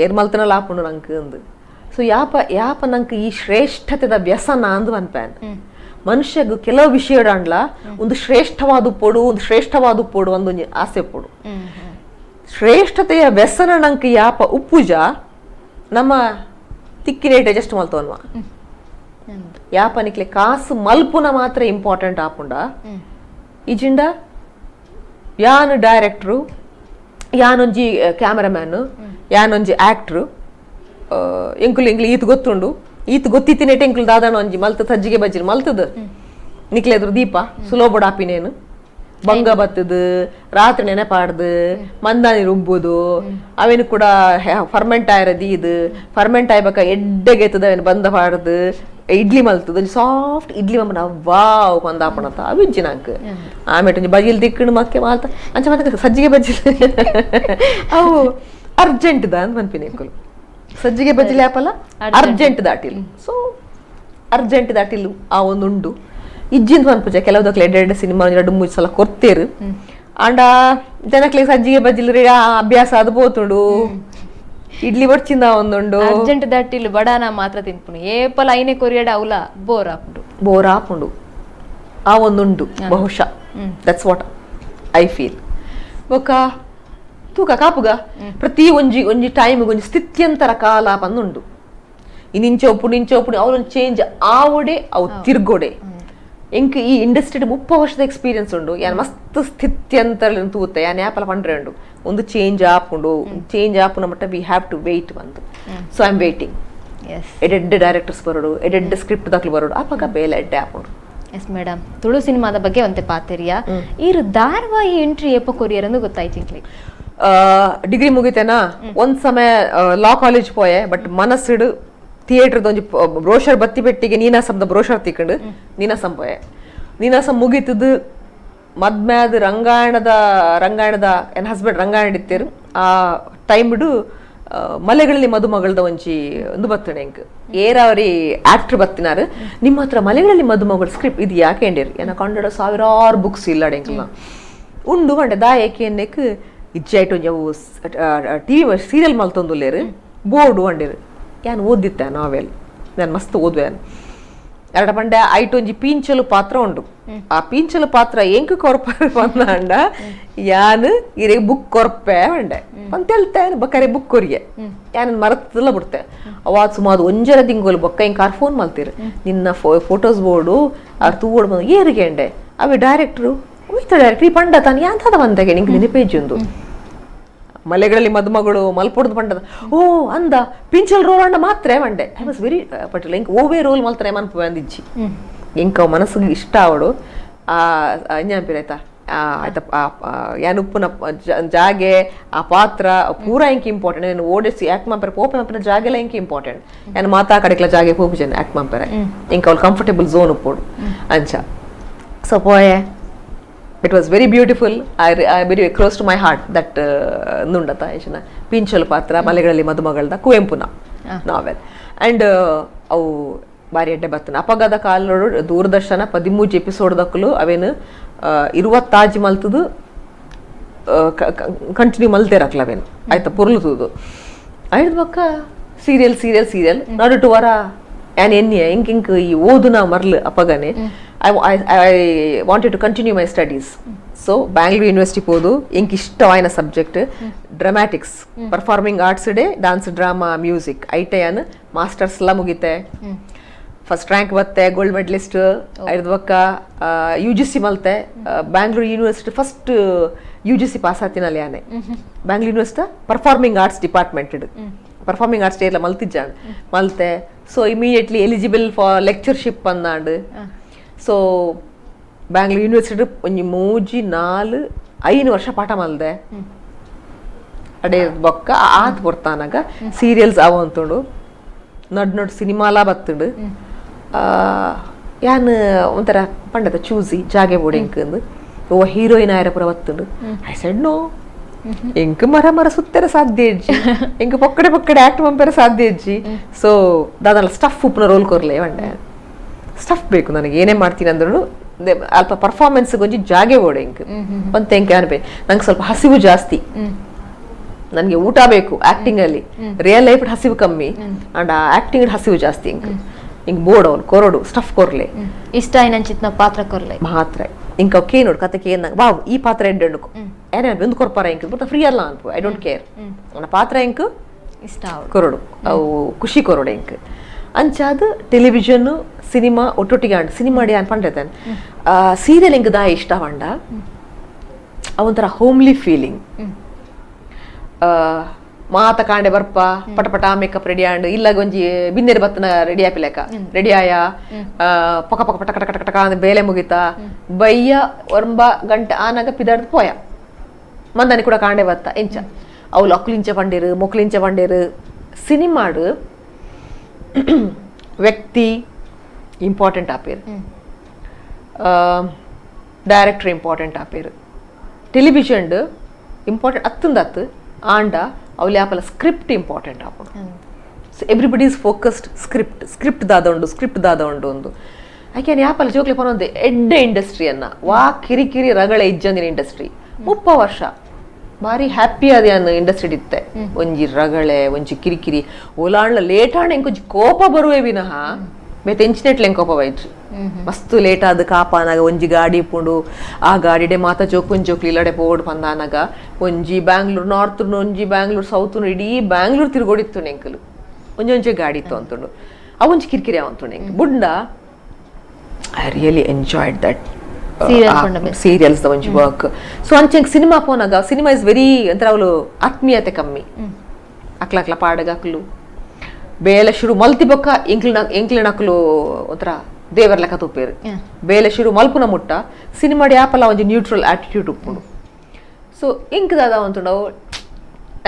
[SPEAKER 2] ಏರ್ ಮಲ್ತನ ಲಾಪುಂಡು ನಂಕ್ ಅಂದು ಸೊ ಯಾಪ ನಂಕ್ ಈ ಶ್ರೇಷ್ಠತೆದ ವ್ಯಸನ ಅಂದು ಅನ್ಪೇನ್ ಮನುಷ್ಯಗೂ ಕೆಲವು ವಿಷಯಡಾಂಡ್ಲ ಒಂದು ಶ್ರೇಷ್ಠವಾದ ಪೋಡು ಒಂದು ಆಸೆ ಪೋಡು ಶ್ರೇಷ್ಠತೆಯ ವ್ಯಸನ ನಂಕ್ ಯಾಪ ಉಪ್ಪುಜ ನಮ್ಮ ತಿಕ್ಕಿನೇಟ್ ಅಡ್ಜಸ್ಟ್ ಮಲ್ತವನ್ವ ಯಾಪ ನಿಕ್ಲೆ ಕಾಸು ಮಲ್ಪುನ ಮಾತ್ರ ಇಂಪಾರ್ಟೆಂಟ್ ಆಪುಂಡ ಇಜಿಂಡ ಯಾನ್ ಡೈರೆಕ್ಟ್ರು ಯಾನೊಂಜಿ ಕ್ಯಾಮರಾಮ್ಯಾನ್ ಯಾನೊಂಜಿ ಆಕ್ಟ್ರು ಎಂಕುಲು ಇಂಕ್ಲು ಈತ್ ಗೊತ್ತುಂಡು ಈತ್ ಗೊತ್ತಿತ್ತಿನೇಟ ಎಂಕುಲು ದಾದಾನ ಒಂಜಿ ಮಲ್ತ ಸಜ್ಜಿಗೆ ಬಜ್ಜಿನ ಮಲ್ತದ ನಿಕ್ಲೆದ್ರು ದೀಪ ಸುಲೋಬಡ ಆಪಿನೇನು ಬಂಗ ಬತ್ತದು ರಾತ್ರಿ ನೆನಪಾಡ್ದು ಮಂದಾನಿ ರುಬ್ಬುದು ಅವೇನು ಕೂಡ ಫರ್ಮೆಂಟ್ ಆಯ್ರದಿ ಇದು ಫರ್ಮೆಂಟ್ ಆಯ್ಬೇಕ ಎಡ್ಡೆಗೆತ್ತದ ಅವೇನು ಬಂದ ಪಾಡ್ದು ಇಡ್ಲಿ ಮಲ್ತದ ಸಾಫ್ಟ್ ಇಡ್ಲಿ ಮಮ್ಮನ ವಾವ್ ಕೊಂದಾಪಣತ ಅವಿಜ್ಜಿ ನಾಕ್ ಆಮೇಲೆ ಬಜಿಲ್ ದಿಕ್ಕಣ ಮಕ್ಕೆ ಮಾಲ್ತ ಅಂಚ ಮತ್ತೆ ಸಜ್ಜಿಗೆ ಬಜ್ಜಿಲ್ ಅವು ಅರ್ಜೆಂಟ್ ದ ಅಂತ ಮನ್ಪಿನ ಎಂಕುಲು ಸಜ್ಜಿಗೆ ಬಜ್ಜಿಲ್ ಆಪಲ್ಲ ಅರ್ಜೆಂಟ್ ದಾಟಿಲ್ ಸೊ ಅರ್ಜೆಂಟ್ ದಾಟಿಲ್ ಆ ಒಂದುಂಡು ಇಜ್ಜಿಂದ ಮನ್ಪುಜ ಕೆಲವುದಕ್ಲೆ ಎಡ್ಡೆ ಸಿನಿಮಾ 2-3 ಸಲ ಕೊರ್ತೇರು ಅಂಡ ಜನಕ್ಲೆ ಸಜ್ಜಿಗೆ ಬಜ್ಜಿಲ್ ಅಭ್ಯಾಸ ಅದು ಬೋತುಂಡು ಇಡ್ಲಿ ಬಡ್ಚಿಂದ ಒಂದುಂಡು
[SPEAKER 1] ಅರ್ಜೆಂಟ್ ದಟ್ಟಿಲ್ ಬಡಾನ ಮಾತ್ರ ತಿನ್ಪುನು ಏಪಲ ಐನೆ ಕೊರಿಯಡ ಅವಲ ಬೋರ್ ಆಪುಂಡು
[SPEAKER 2] ಆ ಒಂದುಂಡು ಬಹುಶಃ ದಟ್ಸ್ ವಾಟ್ ಐ ಫೀಲ್ ಬೊಕ್ಕ ತೂಕ ಕಾಪುಗ ಪ್ರತಿ ಒಂಜಿ ಟೈಮ್ ಒಂಜಿ ಸ್ಥಿತ್ಯಂತರ ಕಾಲ ಪಂದುಂಡು ನಿಂಚೋಪುಡು ಅವರೊಂದು ಚೇಂಜ್ ಆವಡೆ ಅವು ತಿರ್ಗೋಡೆ ಎಂಕ್ ಈ ಇಂಡಸ್ಟ್ರಿ 30 ವರ್ಷದ ಎಕ್ಸ್ಪೀರಿಯನ್ಸ್ ಉಂಡು ಯಾನ್ ಮಸ್ತ್ ಸ್ಥಿತ್ಯಂತರ ತೂತೆ ಯಾನ್ ಆಪಲ ಪಂಡ್ರೆ ಉಂಡು ಒಂದು ಚೇಂಜ್ ಆಪುನ ಮಟ್ಟ ವಿ ಹ್ಯಾವ್ ಟು ವೇಟ್ ಬಂದು ಸೊ ಐ ಆಮ್ ವೇಟಿಂಗ್ ಎಡೆಡ್ಡೆ ಡೈರೆಕ್ಟರ್ಸ್ ಬರೋಡು ಎಡೆಡ್ಡೆ ಸ್ಕ್ರಿಪ್ಟ್ ದಾಖಲು ಬರೋಡು ಆಪಗ ಬೇಲೆ ಎಡ್ಡೆ ಆಪುಂಡು
[SPEAKER 1] ಎಸ್ ಮೇಡಮ್ ತುಳು ಸಿನಿಮಾದ ಬಗ್ಗೆ ಒಂತೆ ಪಾತೆರಿಯಾ ಇರು ಧಾರವಾಹಿ ಎಂಟ್ರಿ ಏಪ ಕೊರಿಯರ್ ಅಂದು ಗೊತ್ತಾಯ್ತು
[SPEAKER 2] ಡಿಗ್ರಿ ಮುಗಿತೇನಾ ಒಂದ್ ಸಮಯ ಲಾ ಕಾಲೇಜ್ ಪೋಯೆ ಬಟ್ ಮನಸ್ಸಿಡು ಥಿಯೇಟರ್ದ ಒಂಜಿ ಬ್ರೋಷರ್ ಬತ್ತಿ ಪೆಟ್ಟಿಗೆ ನೀನಾಸಂದ ಬ್ರೋಷರ್ ತಿಕ್ಕಂಡು ನೀನಾಸಂ ಪೋಯೆ ನೀನಾಸಂ ಮುಗಿತದು ಮದ್ಮ್ಯಾದ ರಂಗಾಯಣದ ಎನ್ ಹಸ್ಬೆಂಡ್ ರಂಗಾಯಣ ಇತ್ತೇರು ಆ ಟೈಮ್ಡು ಮಲೆಗಳಲ್ಲಿ ಮದುಮಗಳದ ಒಂಜಿ ಒಂದು ಬತ್ತಣೆ ಎಂಕ್ ಏರಾವರಿ ಆಕ್ಟರ್ ಬತ್ತಿನಾರು ನಿಮ್ಮ ಹತ್ರ ಮಲೆಗಳಲ್ಲಿ ಮದುಮಗಳ ಸ್ಕ್ರಿಪ್ಟ್ ಇದು ಯಾಕೆ ಎಂಡಿರು ಏನ ಕಂಡ ಸಾವಿರಾರು ಬುಕ್ಸ್ ಇಲ್ಲಾಡೆ ಎಂಕ್ಲ ಉಂಡು ಕಂಡೆ ದಾಯಕ್ಕೆ ಎನ್ನೆಕ್ ಇಜ್ಜಾಯ್ತು ಒಂಜಿ ಅವು ಟಿವಿ ಸೀರಿಯಲ್ ಮಲ್ತೊಂದುಲ್ಲೇರು ಬೋರ್ಡು ಅಂಡಿರು ಯಾನ್ ಓದಿತ್ತೆ ನಾವೆಲ್ ನಾನು ಮಸ್ತ್ ಓದ್ವೇನು ಎರಡ ಪಂಡೆ ಐಟ್ ಒಂಜಿ ಪೀಂಚಲು ಪಾತ್ರ ಉಂಡು ಆ ಪೀಂಚಲು ಪಾತ್ರ ಎಂಕ್ ಕೊರ್ಪೆ ಬಂದ ಯಾನ್ ಇರೆ ಬುಕ್ ಕೊರ್ಪೆ ಅಂಡೆ ಅಂತ ಬಕ್ಕರೆ ಬುಕ್ ಕೊರಿಯೆ ಯಾನ್ ಮರತ್ತಲ್ಲ ಬಿಡ್ತೆ ಅವಾದ ಸುಮಾರು ಒಂಜರ ತಿಂಗಳು ಬೊಕ್ಕ ಹಿಂಗ್ ಕಾರ್ ಫೋನ್ ಮಲ್ತೀರು ನಿನ್ನ ಫೋಟೋಸ್ ಬೋರ್ಡು ಅವ್ರು ತೂಗೋಡು ಬಂದು ಏರಿಗೆ ಅಂಡೆ ಅವೆ ಡೈರೆಕ್ಟ್ರು ಡೈರೆಕ್ಟ್ರಿ ಪಂಡ ತಾನು ಯಾಂತದ ಬಂದಾಗೆ ನಿಂಗೆ ನೆನಪೇಜ್ ಒಂದು ಮಲೆಗಳಲ್ಲಿ ಮದುಮಗಳು ಮಲ್ಪೊಡ್ದು ಪಂಡದ ಓ ಅಂದ ಪಿಂಚಲ್ ರೋಲ್ ಅಂಡ ಮಾತ್ರ ಮಂಡೆ ಐ ವಾಸ್ ವೆರಿ ಪರ್ಟಿಕ್ಯುಲರ್ ಇಂಕ್ ಓವೇ ರೋಲ್ ಮಲ್ತಾರೆ ಮನ್ಪು ಅಂದಿಜ್ಜಿ ಇಂಕ ಮನಸ್ಸಿಗೆ ಇಷ್ಟ ಅವಡು ನೆನಪಿರಾಯ್ತಾ ಆಯ್ತಾ ಯಾನ್ ಉಪ್ಪುನ ಜಾಗೆ ಆ ಪಾತ್ರ ಪೂರ ಇಂಕ್ ಇಂಪಾರ್ಟೆಂಟ್ ನಾನು ಓಡಿಸಿ ಆಕ್ಟ್ ಮಾಂಪೆರ ಪೋಪೆ ಮಾಂಪಿನ ಜಾಗೆಲ್ಲ ಇಂಕ್ ಇಂಪಾರ್ಟೆಂಟ್ ನಾನು ಮಾತಾ ಕಡೆಕ್ಲ ಜಾಗೆ ಪೋಪು ಜನ ಆಕ್ಟ್ ಮಾಂಪೆರ ಇಂಕ ಅವ್ಳು ಕಂಫರ್ಟೇಬಲ್ ಝೋನ್ ಉಪ್ಪೋಡು ಅಂಚ ಸೊ ಪೋಯೆ it was very beautiful. I very close to my heart that nundata yeshna pinchalu patra malegalli madumagalda kuempuna novel and avu bari edde battana apagada kaalnodu Doordarshan 13 episode ದಕ್ಕಲು ಅವೇನು 20 ತಾಜ್ ಮಲ್ತದು ಕಂಟಿನ್ಯೂ ಮಲ್ತೆ ರಕ್ಲವೇನು ಆಯ್ತಾ ಪುರ್ಲುದು ಐದು ಬಕ್ಕ ಸೀರಿಯಲ್ ನಾಡು ಟು ವರ ಯಾನ್ ಎನ್ನಿ ಇಂಕ್ ಈ ಓದುನ ಮರ್ಲು ಅಪಗನೆ I wanted to continue my studies. So Bangalore University podu inki ishtavaina subject dramatics, performing arts day, dance, drama, music. Aite yan masters la mugite. First rank batte, gold medalist. Aidvaka UGC malte. Bangalore University first UGC pass atinali yane. Bangalore University performing arts department idu. Performing arts day la maltijjan malte. So immediately eligible for lectureship annadu. So Bangalore university ಒಂಜಿ 3-4-5 ವರ್ಷ ಪಾಠ ಮಲ್ದೆ ಅಡೆ ಬೊಕ್ಕ ಆತ್ ಬರ್ತಾನಾಗ ಸೀರಿಯಲ್ಸ್ ಅವ ಅಂತುಂಡು ನಡ್ ಸಿನಿಮಾಲ ಬತ್ತುಂಡು ಯಾನ್ ಒಂಥರ ಪಂಡದ ಚೂಸಿ ಜಾಗೆ ಬೋಡಿಂಕ್ ಓ ಹೀರೋಯಿನ್ ಆಯ್ರ ಪುರ ಬತ್ತುಂಡು ಐ ಸೆಡ್ ನೋ ಎಂಕ್ ಮರ ಸುತ್ತರ ಸಾಧ್ಯ ಇಜ್ಜಿ ಎಂಕ್ ಪೊಕ್ಕಡೆ ಆಕ್ಟ್ ಮಂಪೆರ ಸಾಧ್ಯ ಇಜ್ಜಿ ಸೊ ದಾದಲ್ಲ ಸ್ಟಫ್ ಉಪ್ಪುನ ರೋಲ್ ಕೊರ್ಲೆ ಒಂಡೆ ಸ್ಟಫ್ ಬೇಕು ನನಗೆ ಏನೇ ಮಾಡ್ತೀನಿ ಅಂದ್ರೂ ಅಲ್ಪ ಪರ್ಫಾರ್ಮೆನ್ಸ್ ಗೊಂಜಿ ಜಾಗೆ ಓಡೆ ಇಂಕ್ ಒಂದ್ ತೆಂಕೆ ಅನ್ಬೇ ನಂಗೆ ಸ್ವಲ್ಪ ಹಸಿವು ಜಾಸ್ತಿ ನನ್ಗೆ ಊಟ ಬೇಕು ಆಕ್ಟಿಂಗ್ ಅಲ್ಲಿ ರಿಯಲ್ ಲೈಫ್ ಹಸಿವು ಕಮ್ಮಿ ಅಂಡ್ ಆಕ್ಟಿಂಗ್ ಹಸಿವು ಜಾಸ್ತಿ ಇಂಕ್ ಬೋರ್ಡ್ ಅವ್ನು ಕೊರಡು ಸ್ಟಫ್ ಕೊರ್ಲೆ
[SPEAKER 1] ಇಷ್ಟ ಏನಂಚಿತ್ನ ಪಾತ್ರ ಕೊರ್ಲೆ
[SPEAKER 2] ಮಾತ್ರ ಇಂಕ ಓಕೆ ನೋಡು ಕತೆಗೆ ಏನ ವಾವ್ ಈ ಪಾತ್ರ ಎಡ್ಡೆಣ್ಣು ಏನೇ ಒಂದು ಕೊರ್ಪಾರ ಇಂಕ್ ಬಟ್ ಫ್ರೀ ಅಲ್ಲ ಅನ್ಪು ಐ ಡೋಂಟ್ ಕೇರ್ ನನ್ನ ಪಾತ್ರ ಇಂಕ್
[SPEAKER 1] ಇಷ್ಟ
[SPEAKER 2] ಕೊರಡು ಅವು ಖುಷಿ ಕೊರಡು ಇಂಕ್ ಅಂಚಾದ ಟೆಲಿವಿಷನ್ ಸಿನಿಮಾ ಒಟ್ಟೊಟ್ಟಿಗೆ ಅಂಡ್ ಸಿನಿಮಾ ಅಡಿ ಅನ್ಪಂಡಿರ್ತೇನೆ ಸೀರಿಯಲ್ ಇಂಕ್ ದಾಯ ಇಷ್ಟ ಪಂಡ ಅವೊಂಥರ ಹೋಮ್ಲಿ ಫೀಲಿಂಗ್ ಮಾತ ಕಾಂಡೆ ಬರ್ಪ ಪಟಪಟ ಮೇಕಪ್ ರೆಡಿ ಆಂಡ್ ಇಲ್ಲಾಗ ಒಂಜಿ ಬಿಂದೆರ್ ಬತ್ತನ ರೆಡಿ ಆಪಿಲೆಕ ರೆಡಿ ಆಯ ಪೊಕ ಪೊಕ ಪಟ ಕಟ ಕಟ ಕಟಕ ಅಂದ್ ಬೇಲೆ ಮುಗಿತಾ ಬಯ್ಯ 1 ಗಂಟೆ ಆನಾಗ ಪಿದಾಡ್ದು ಪೋಯ ಮಂದಾನಿ ಕೂಡ ಕಾಂಡೆ ಬತ್ತ ಎಂಚ ಅವ್ಲು ಅಕ್ಲಿಂಚ ಪಂಡೇರು ಮೊಕ್ಲಿಂಚ ಪಂಡೇರು ಸಿನಿಮಾಡು ವ್ಯಕ್ತಿ ಇಂಪಾರ್ಟೆಂಟ್ ಆಪೇರು ಡೈರೆಕ್ಟರ್ ಇಂಪಾರ್ಟೆಂಟ್ ಆಪೇರು ಟೆಲಿವಿಷನ್ ಇಂಪಾರ್ಟೆಂಟ್ ಅತ್ತಂದತ್ತು ಆಂಡ ಅವಲಿ ಆಪಲ ಸ್ಕ್ರಿಪ್ಟ್ ಇಂಪಾರ್ಟೆಂಟ್ ಆಪುಂಡು ಎವ್ರಿಬಡಿ ಈಸ್ ಫೋಕಸ್ಡ್ ಸ್ಕ್ರಿಪ್ಟ್ ದಾದ ಉಂಡು ಒಂದು ಯಾಕೆ ಆಪಲ ಜೋಕ್ಲೆ ಪನೊಂದು ಎಡ್ಡೆ ಇಂಡಸ್ಟ್ರಿ ಅನ್ನ ವಾ ಕಿರಿಕಿರಿ ರಗಳೆ ಇಜ್ಜಂದಿನ ಇಂಡಸ್ಟ್ರಿ 30 ವರ್ಷ ಬಾರಿ ಹ್ಯಾಪಿ ಅದೇ ಅನ್ನ ಇಂಡಸ್ಟ್ರಿ ಇತ್ತೆ ಒಂಜಿ ರಗಳೆ ಒಂಜಿ ಕಿರಿಕಿರಿ ಓಲಾಂಡ್ಲ ಲೇಟ್ ಆಂಡ ಎಂಕೊಂಜಿ ಕೋಪ ಬರುವೆ ವಿನಃ ಬೇತೆ ಎಂಚಿನೆಟ್ಲೆ ಕೋಪ ಬೈಟ್ರಿ ಮಸ್ತ್ ಲೇಟ್ ಆದ ಕಾಪಾನಾಗ ಒಂಜಿ ಗಾಡಿ ಇಪ್ಪುಂಡು ಆ ಗಾಡಿಡೆ ಮಾತ ಜೋಕ್ಲಿ ಇಲ್ಲಡೆ ಪೋಡ್ ಪಂದಾನಾಗ ಒಂಜಿ ಬ್ಯಾಂಗ್ಳೂರ್ ನಾರ್ತ್ ಒಂಜಿ ಬ್ಯಾಂಗ್ಳೂರ್ ಸೌತ್ ಇಡೀ ಬ್ಯಾಂಗ್ಳೂರ್ ತಿರುಗೋಡಿತ್ತು ಎಂಕಲು ಒಂಜೊಂಜೆ ಗಾಡಿ ಇತ್ತು ಅಂತುಂಡು ಅವೊಂಜಿ ಕಿರಿಕಿರಿ ಅವಂತುಂಡು ಎಂಕ್ ಬುಡ್ಡ I really enjoyed that serials ದ ಒಂಜಿ ವರ್ಕ್ ಸೊ ಅಂಚೆಂಗ್ ಸಿನಿಮಾ ಪೋನಾಗ ಸಿನಿಮಾ ಇಸ್ ವೆರಿ ಅಂತರ ಅವಳು ಆತ್ಮೀಯತೆ ಕಮ್ಮಿ ಅಕ್ಲ ಪಾಡಗ ಅಕ್ಲು ಬೇಲೆ ಶುರು ಮಲ್ತಿ ಬೊಕ್ಕ ಎಂಕ್ಲಿನಕ್ಲು ಒಂಥರ ದೇವರ ಲೆಕ್ಕ ತುಪ್ಪೇರು ಬೇಲೆ ಶುರು ಮಲ್ಪುನ ಮುಟ್ಟ ಸಿನಿಮಾಡಿ ಆಪಲ ಒಂಜಿ ನ್ಯೂಟ್ರಲ್ ಆಟಿಟ್ಯೂಡ್ ಉಪ್ಪುಂಡು ಸೊ ಇಂಕದಾದ ಅಂತುಂಡು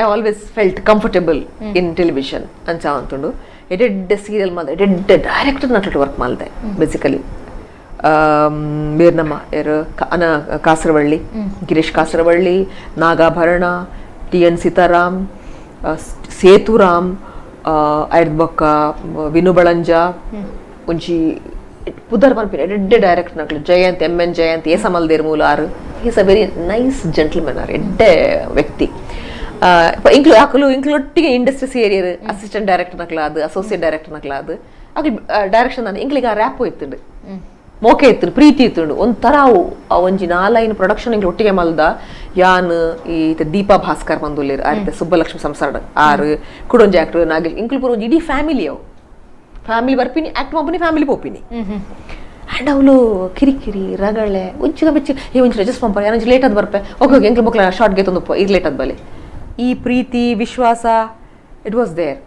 [SPEAKER 2] I always felt comfortable in television ಅಂಚ ಅಂತುಂಡು ಎಡೆಡ್ಡೆ ಸೀರಿಯಲ್ ಮಲ್ದೆ ಎಡೆಡ್ಡೆ ಡೈರೆಕ್ಟರ್ ನಟ್ಲು ವರ್ಕ್ ಮಲ್ದೆ ಬೇಸಿಕಲಿ ಬೇರ್ನಮ್ಮ ಕಾಸರವಳ್ಳಿ ಗಿರೀಶ್ ಕಾಸರವಳ್ಳಿ ನಾಗಾಭರಣ TN ಸೀತಾರಾಮ್ ಸೇತುರಾಮ್ ಐರ್ಬೊಕ್ಕ ವಿನು ಬಳಂಜ ಒಂಜಿ ಪುದರ್ ಪನ್ಪಿನ ಎಡ್ಡೆ ಡೈರೆಕ್ಟರ್ ನಕ್ಲು ಜಯಂತ್ MN ಜಯಂತ್ ಏಸಮಲ್ದೇರ್ ಮೂಲಾರ್ is a very nice gentlemen ಆರ್ ಎಡ್ಡೆ ವ್ಯಕ್ತಿ ಇಂಕ್ಲೊಟ್ಟಿಗೆ ಇಂಡಸ್ಟ್ರಿ ಸೇರಿಯರ್ ಅಸಿಸ್ಟೆಂಟ್ ಡೈರೆಕ್ಟರ್ ನಕ್ಲಾದ್ ಅಸೋಸಿಯೇಟ್ ಡೈರೆಕ್ಟರ್ ನಕ್ಲಾದ್ ಅಕ್ಲು ಡೈರೆಕ್ಷನ್ ನಾನು ಇಂಕ್ಲಿಗೆ ಆ ರ್ಯಾಪ್ ಇತ್ತುಂಡು ಮೋಕೆ ಇತ್ತು ಪ್ರೀತಿ ಇತ್ತುಂಡು ಒಂಥರ ಒಂಜಿ 4 ಪ್ರೊಡಕ್ಷನ್ ಇಂಗ್ಲ ಒಟ್ಟಿಗೆ ಮಲ್ದ ಯಾನ್ ಈ ದೀಪಾ ಭಾಸ್ಕರ್ ಬಂದುಲ್ಲೇರು ಆಯ್ತು ಸುಬ್ಬಲಕ್ಷ್ಮಿ ಸಂಸಾರ ಆರು ಕುಡೊಂಜಿ ಆಕ್ಟರ್ ನಾಗೇಶ್ ಇಂಕ್ಲು ಪೂರ ಒಂಜಿ ಇಡೀ ಫ್ಯಾಮಿಲಿ ಅವು ಫ್ಯಾಮಿಲಿ ಬರ್ಪಿನಿ ಆಕ್ಟ್ ಮಾಡ್ಬಿನಿ ಫ್ಯಾಮಿಲಿ ಪೋಪಿನಿ ಆ್ಯಂಡ್ ಅವಳು ಕಿರಿಕಿರಿ ರಗಳೆ ಒಂಚಿಗ ಬೆಚ್ಚಿ ಒಂಚು ರಜಸ್ ಪಂಪ ಏನೊಂಚು ಲೇಟ್ ಆದ್ ಬರ್ಪೆ ಓಕೆ ಎಂಕ್ಲು ಮಕ್ಳ ಶಾರ್ಟ್ಗೆ ತಂದು ಇದು ಲೇಟ್ ಆದ್ ಬಲೆ ಈ ಪ್ರೀತಿ ವಿಶ್ವಾಸ ಇಟ್ ವಾಸ್ ದೇರ್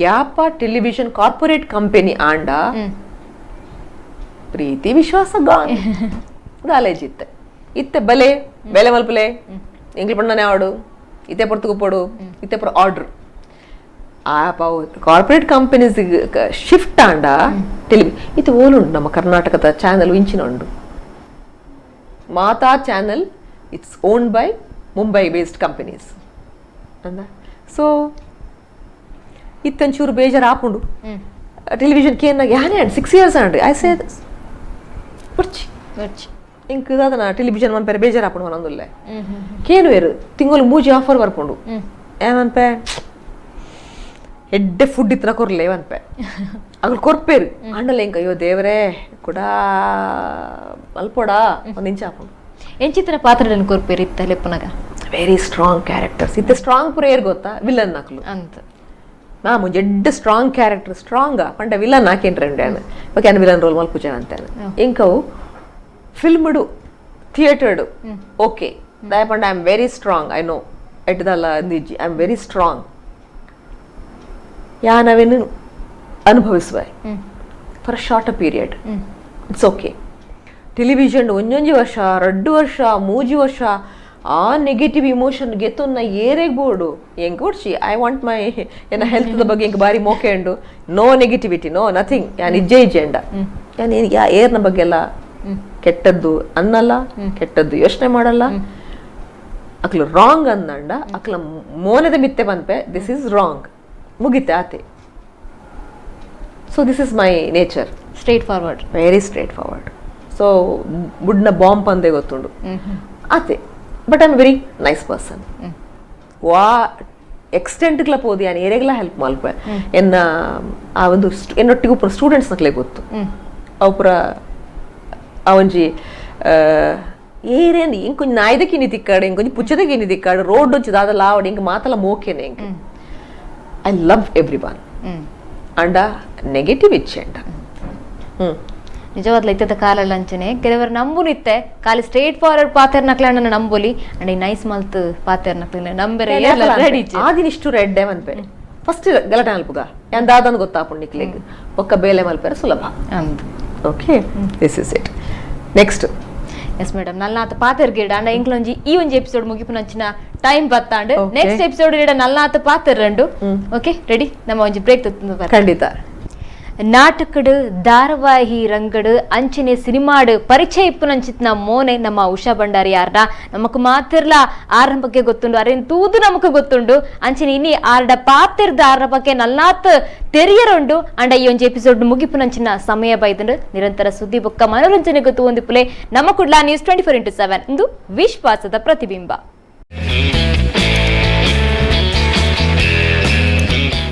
[SPEAKER 2] ಗ್ಯಾಪ ಟೆಲಿವಿಷನ್ ಕಾರ್ಪೊರೇಟ್ ಕಂಪನಿ ಆಂಡ ಪ್ರೀತಿ ವಿಶ್ವಾಸ ಗಾನ್ ಕಾಲೇಜ್ ಇತ್ತೆ ಬಲೆ ಬೆಲೆ ಮಲ್ಪಲೆ ಎಂಗ್ಲಿ ಪಣ್ಣನೆ ಆಡು ಇತ್ತೆ ಪೊರ್ತುಗು ಪೋಡು ಇತ್ತೆ ಪುರ ಆರ್ಡರ್ ಆ ಕಾರ್ಪೊರೇಟ್ ಕಂಪನೀಸ್ ಶಿಫ್ಟ್ ಆಂಡ ಇದು ಓಲುಂಡು ನಮ್ಮ ಕರ್ನಾಟಕದ ಚಾನೆಲ್ ಇಂಚಿನ ಉಂಡು ಮಾತಾ channel it's owned by Mumbai based companies ಅಂದ ಸೊ ಇತ್ತಂಚೂರು ಬೇಜಾರು ಆಪುಂಡು ಟೆಲಿವಿಷನ್ ಕೇನಾಗ ಯಾನೇ 6 years ಆಂಡ್ರಿ ಐ ಸೇ ಬರ್ಚಿ ಇಂಕ್ ಅದನ್ನ ಟೆಲಿವಿಷನ್ ಮನ್ಪೇರೆ ಬೇಜಾರು ಆಪುಂಡು ಮನೊಂದುಲ್ಲೆ ಕೇನು ವೇರು ತಿಂಗಳು 3 ಆಫರ್ ಬರ್ಪುಂಡು ಏನನ್ಪೆ ಎಡ್ಡೆ ಫುಡ್ ಇತ್ತನ ಕೊರ್ಲೆ ಅನ್ಪೆ ಅಗ್ಲು ಕೊರ್ಪೇರು ಅಂಡಲ್ಲ ಇಂಕ ಅಯ್ಯೋ ದೇವರೇ ಕೂಡ ಮಲ್ಪೋಡ ಒಂದ್ ಇಂಚ ಆಪುಂಡು
[SPEAKER 1] ಎಂಚಿತ್ತಿನ ಪಾತ್ರದಲ್ಲಿ ಕೊರ್ಪೇರು ಇತ್ತ ಲೆಪ್ಪನಾಗ
[SPEAKER 2] ವೆರಿ ಸ್ಟ್ರಾಂಗ್ ಕ್ಯಾರೆಕ್ಟರ್ಸ್ ಇತ್ತೆ ಸ್ಟ್ರಾಂಗ್ ಪುರ ಏರ್ ಗೊತ್ತಾ ವಿಲನ್ ಹಾಕ್ಲು
[SPEAKER 1] ಅಂತ
[SPEAKER 2] ನಾ ಮುಂಜೆ ಎಡ್ಡೆ ಸ್ಟ್ರಾಂಗ್ ಕ್ಯಾರೆಕ್ಟರ್ ಸ್ಟ್ರಾಂಗ್ ಪಂಡ ವಿಲನ್ ಹಾಕೇನ್ರಿ ಓಕೆ ವಿಲನ್ ರೋಲ್ ಮಲ್ಪುಜ ಅಂತೇನೆ ಇಂಕವು ಫಿಲ್ಮ್ಡು ಥಿಯೇಟರ್ಡು ಓಕೆ ದಯಪಂಡ I am very strong I know ಎಟ್ದಲ್ಲ ಅಂದಿಜ್ಜಿ ಐ ಆಮ್ ವೆರಿ ಸ್ಟ್ರಾಂಗ್ ಯಾನವೇನು ಅನುಭವಿಸುವೆ for a short period it's okay television ಒಂಜೊಂಜಿ ವರ್ಷ 2 ವರ್ಷ 3 ವರ್ಷ ಆ ನೆಗೆಟಿವ್ ಇಮೋಷನ್ ಗೆತ್ತೊನ್ನ ಏರೆಗ್ ಬೋರ್ಡು ಹೆಂಗ್ ಕೊಡ್ಸಿ ಐ ವಾಂಟ್ ಮೈ ಏನ ಹೆಲ್ತ್ ಬಗ್ಗೆ ಹೆಂಗ್ ಬಾರಿ ಮೋಕೆ ಉಂಡು ನೋ ನೆಗೆಟಿವಿಟಿ ನೋ ನಥಿಂಗ್ ಯಾನ್ ಇಜ್ಜೆ ಅಂಡ ಯಾನ್ ಏರ್ನ ಬಗ್ಗೆ ಎಲ್ಲ ಕೆಟ್ಟದ್ದು ಅನ್ನಲ್ಲ ಕೆಟ್ಟದ್ದು ಯೋಚನೆ ಮಾಡಲ್ಲ ಅಕ್ಲು ರಾಂಗ್ ಅಂದಂಡ ಅಕ್ಲ ಮೋನದ ಮಿತ್ತೆ ಬಂದ್ಪೆ ದಿಸ್ ಇಸ್ ರಾಂಗ್ ಮುಗಿತೆ ಆತೆ so this is my nature
[SPEAKER 1] straightforward
[SPEAKER 2] very straightforward so ಬುಡ್ನ ಬಾಂಬ್ ಅಂದೇ ಗೊತ್ತುಂಡು ಆತೆ but I am very nice person ವಾ ಎಕ್ಸ್ಟೆಂಟ್ಗ್ಲ ಪೋದಿ ಯಾನ್ ಏರೆಗ್ಲ ಹೆಲ್ಪ್ ಮಲ್ಪೆ ಎನ್ನ ಆ ಒಂದು ಎನ್ನೊಟ್ಟಿಗೂ ಪುರ ಸ್ಟೂಡೆಂಟ್ಸ್ ನಕ್ಲೆ ಗೊತ್ತು ಅವು ಪುರ ಅವಂಜಿ ಏರೇನು ಇಂಕೊಂಚ ನಾಯ್ದಕ್ಕೆ ಇನಿ ತಿಕ್ಕಾಡು ಇಂಕೊಂಚ ಪುಚ್ಚದಕ್ಕೆ ಇನಿ ತಿಕ್ಕಾಡು ರೋಡ್ వచ్చి దాదలా ఆవిడ ఇంక మాతల మోకేనే ఇంక I love everyone and negative ఇచ్చేంట
[SPEAKER 1] ನಿಜವಾದ್ಲ ಇತ್ತದ ಕಾಲಲ್ಲ ಅಂಚನೆ ಕೆಲವರು ನಂಬುನಿತ್ತೆ ಖಾಲಿ ಸ್ಟ್ರೇಟ್ ಫಾರ್ವರ್ಡ್ ಪಾತೆರ್ ನಕ್ಲಣ್ಣ ನಂಬುಲಿ ಅಂಡ್ ನೈಸ್ ಮಲ್ತ್ ಪಾತೆರ್ ನಕ್ಲ ನಂಬರೆ ರೆಡಿ
[SPEAKER 2] ಆದಿನಿಷ್ಟು ರೆಡ್ಡೆ ಮನ್ಪೆ ಫಸ್ಟ್ ಗಲಾಟೆ ಮಲ್ಪುಗ ಎಂದಾದನ್ನು ಗೊತ್ತಾಪುಂಡು ನಿಕ್ಲೆಗ್ ಒಕ್ಕ ಬೇಲೆ ಮಲ್ಪೆರೆ ಸುಲಭ okay this is it next
[SPEAKER 1] yes madam ನಲ್ಲಾತ ಪಾತೆರ್ ಗಿಡ ಅಂಡ ಇಂಕ್ಲೊಂಜಿ ಈ ಒಂಜಿ ಎಪಿಸೋಡ್ ಮುಗಿಪು ನಂಚಿನ ಟೈಮ್ ಬತ್ತಾಂಡ್ ನೆಕ್ಸ್ಟ್ ಎಪಿಸೋಡ್ ಗಿಡ ನಲ್ಲಾತ ಪಾತೆರ್ ರಂಡು ಓಕೆ ರೆಡಿ ನಮ್ಮ ಒಂಜಿ ಬ್ರೇಕ್
[SPEAKER 2] ಖಂಡಿತ
[SPEAKER 1] ನಾಟಕಡು ಧಾರಾವಾಹಿ ರಂಗಡು ಅಂಚನೆ ಸಿನಿಮಾಡು ಪರಿಚಯ ಇಪ್ಪುನಂಚಿತ್ನ ಮೋನೆ ನಮ್ಮ ಉಷಾ ಭಂಡಾರಿ ಆರ್ಡ ನಮಕ್ ಮಾತಿರ್ಲ ಆರ್ನ ಬಗ್ಗೆ ಗೊತ್ತುಂಡು ಅರೇನ್ ತೂದು ನಮಕ್ ಗೊತ್ತುಂಡು ಅಂಚನೆ ಇನ್ನಿ ಆರ್ಡ ಪಾತಿರ್ದ ಆರ್ನ ಬಗ್ಗೆ ನಲ್ಲಾತ್ ತೆರಿಯರುಂಡು ಅಂಡ ಈ ಒಂಜಿ ಎಪಿಸೋಡ್ ಮುಗಿಪುನಂಚಿನ ಸಮಯ ಬೈದಂಡು ನಿರಂತರ ಸುದ್ದಿ ಬೊಕ್ಕ ಮನೋರಂಜನೆ ಗೊತ್ತು ಒಂದಿಪ್ಪುಲೆ ನಮ್ಮ ಕುಡ್ಲ ನ್ಯೂಸ್ 24x7 ಇಂದು ವಿಶ್ವಾಸದ ಪ್ರತಿಬಿಂಬ.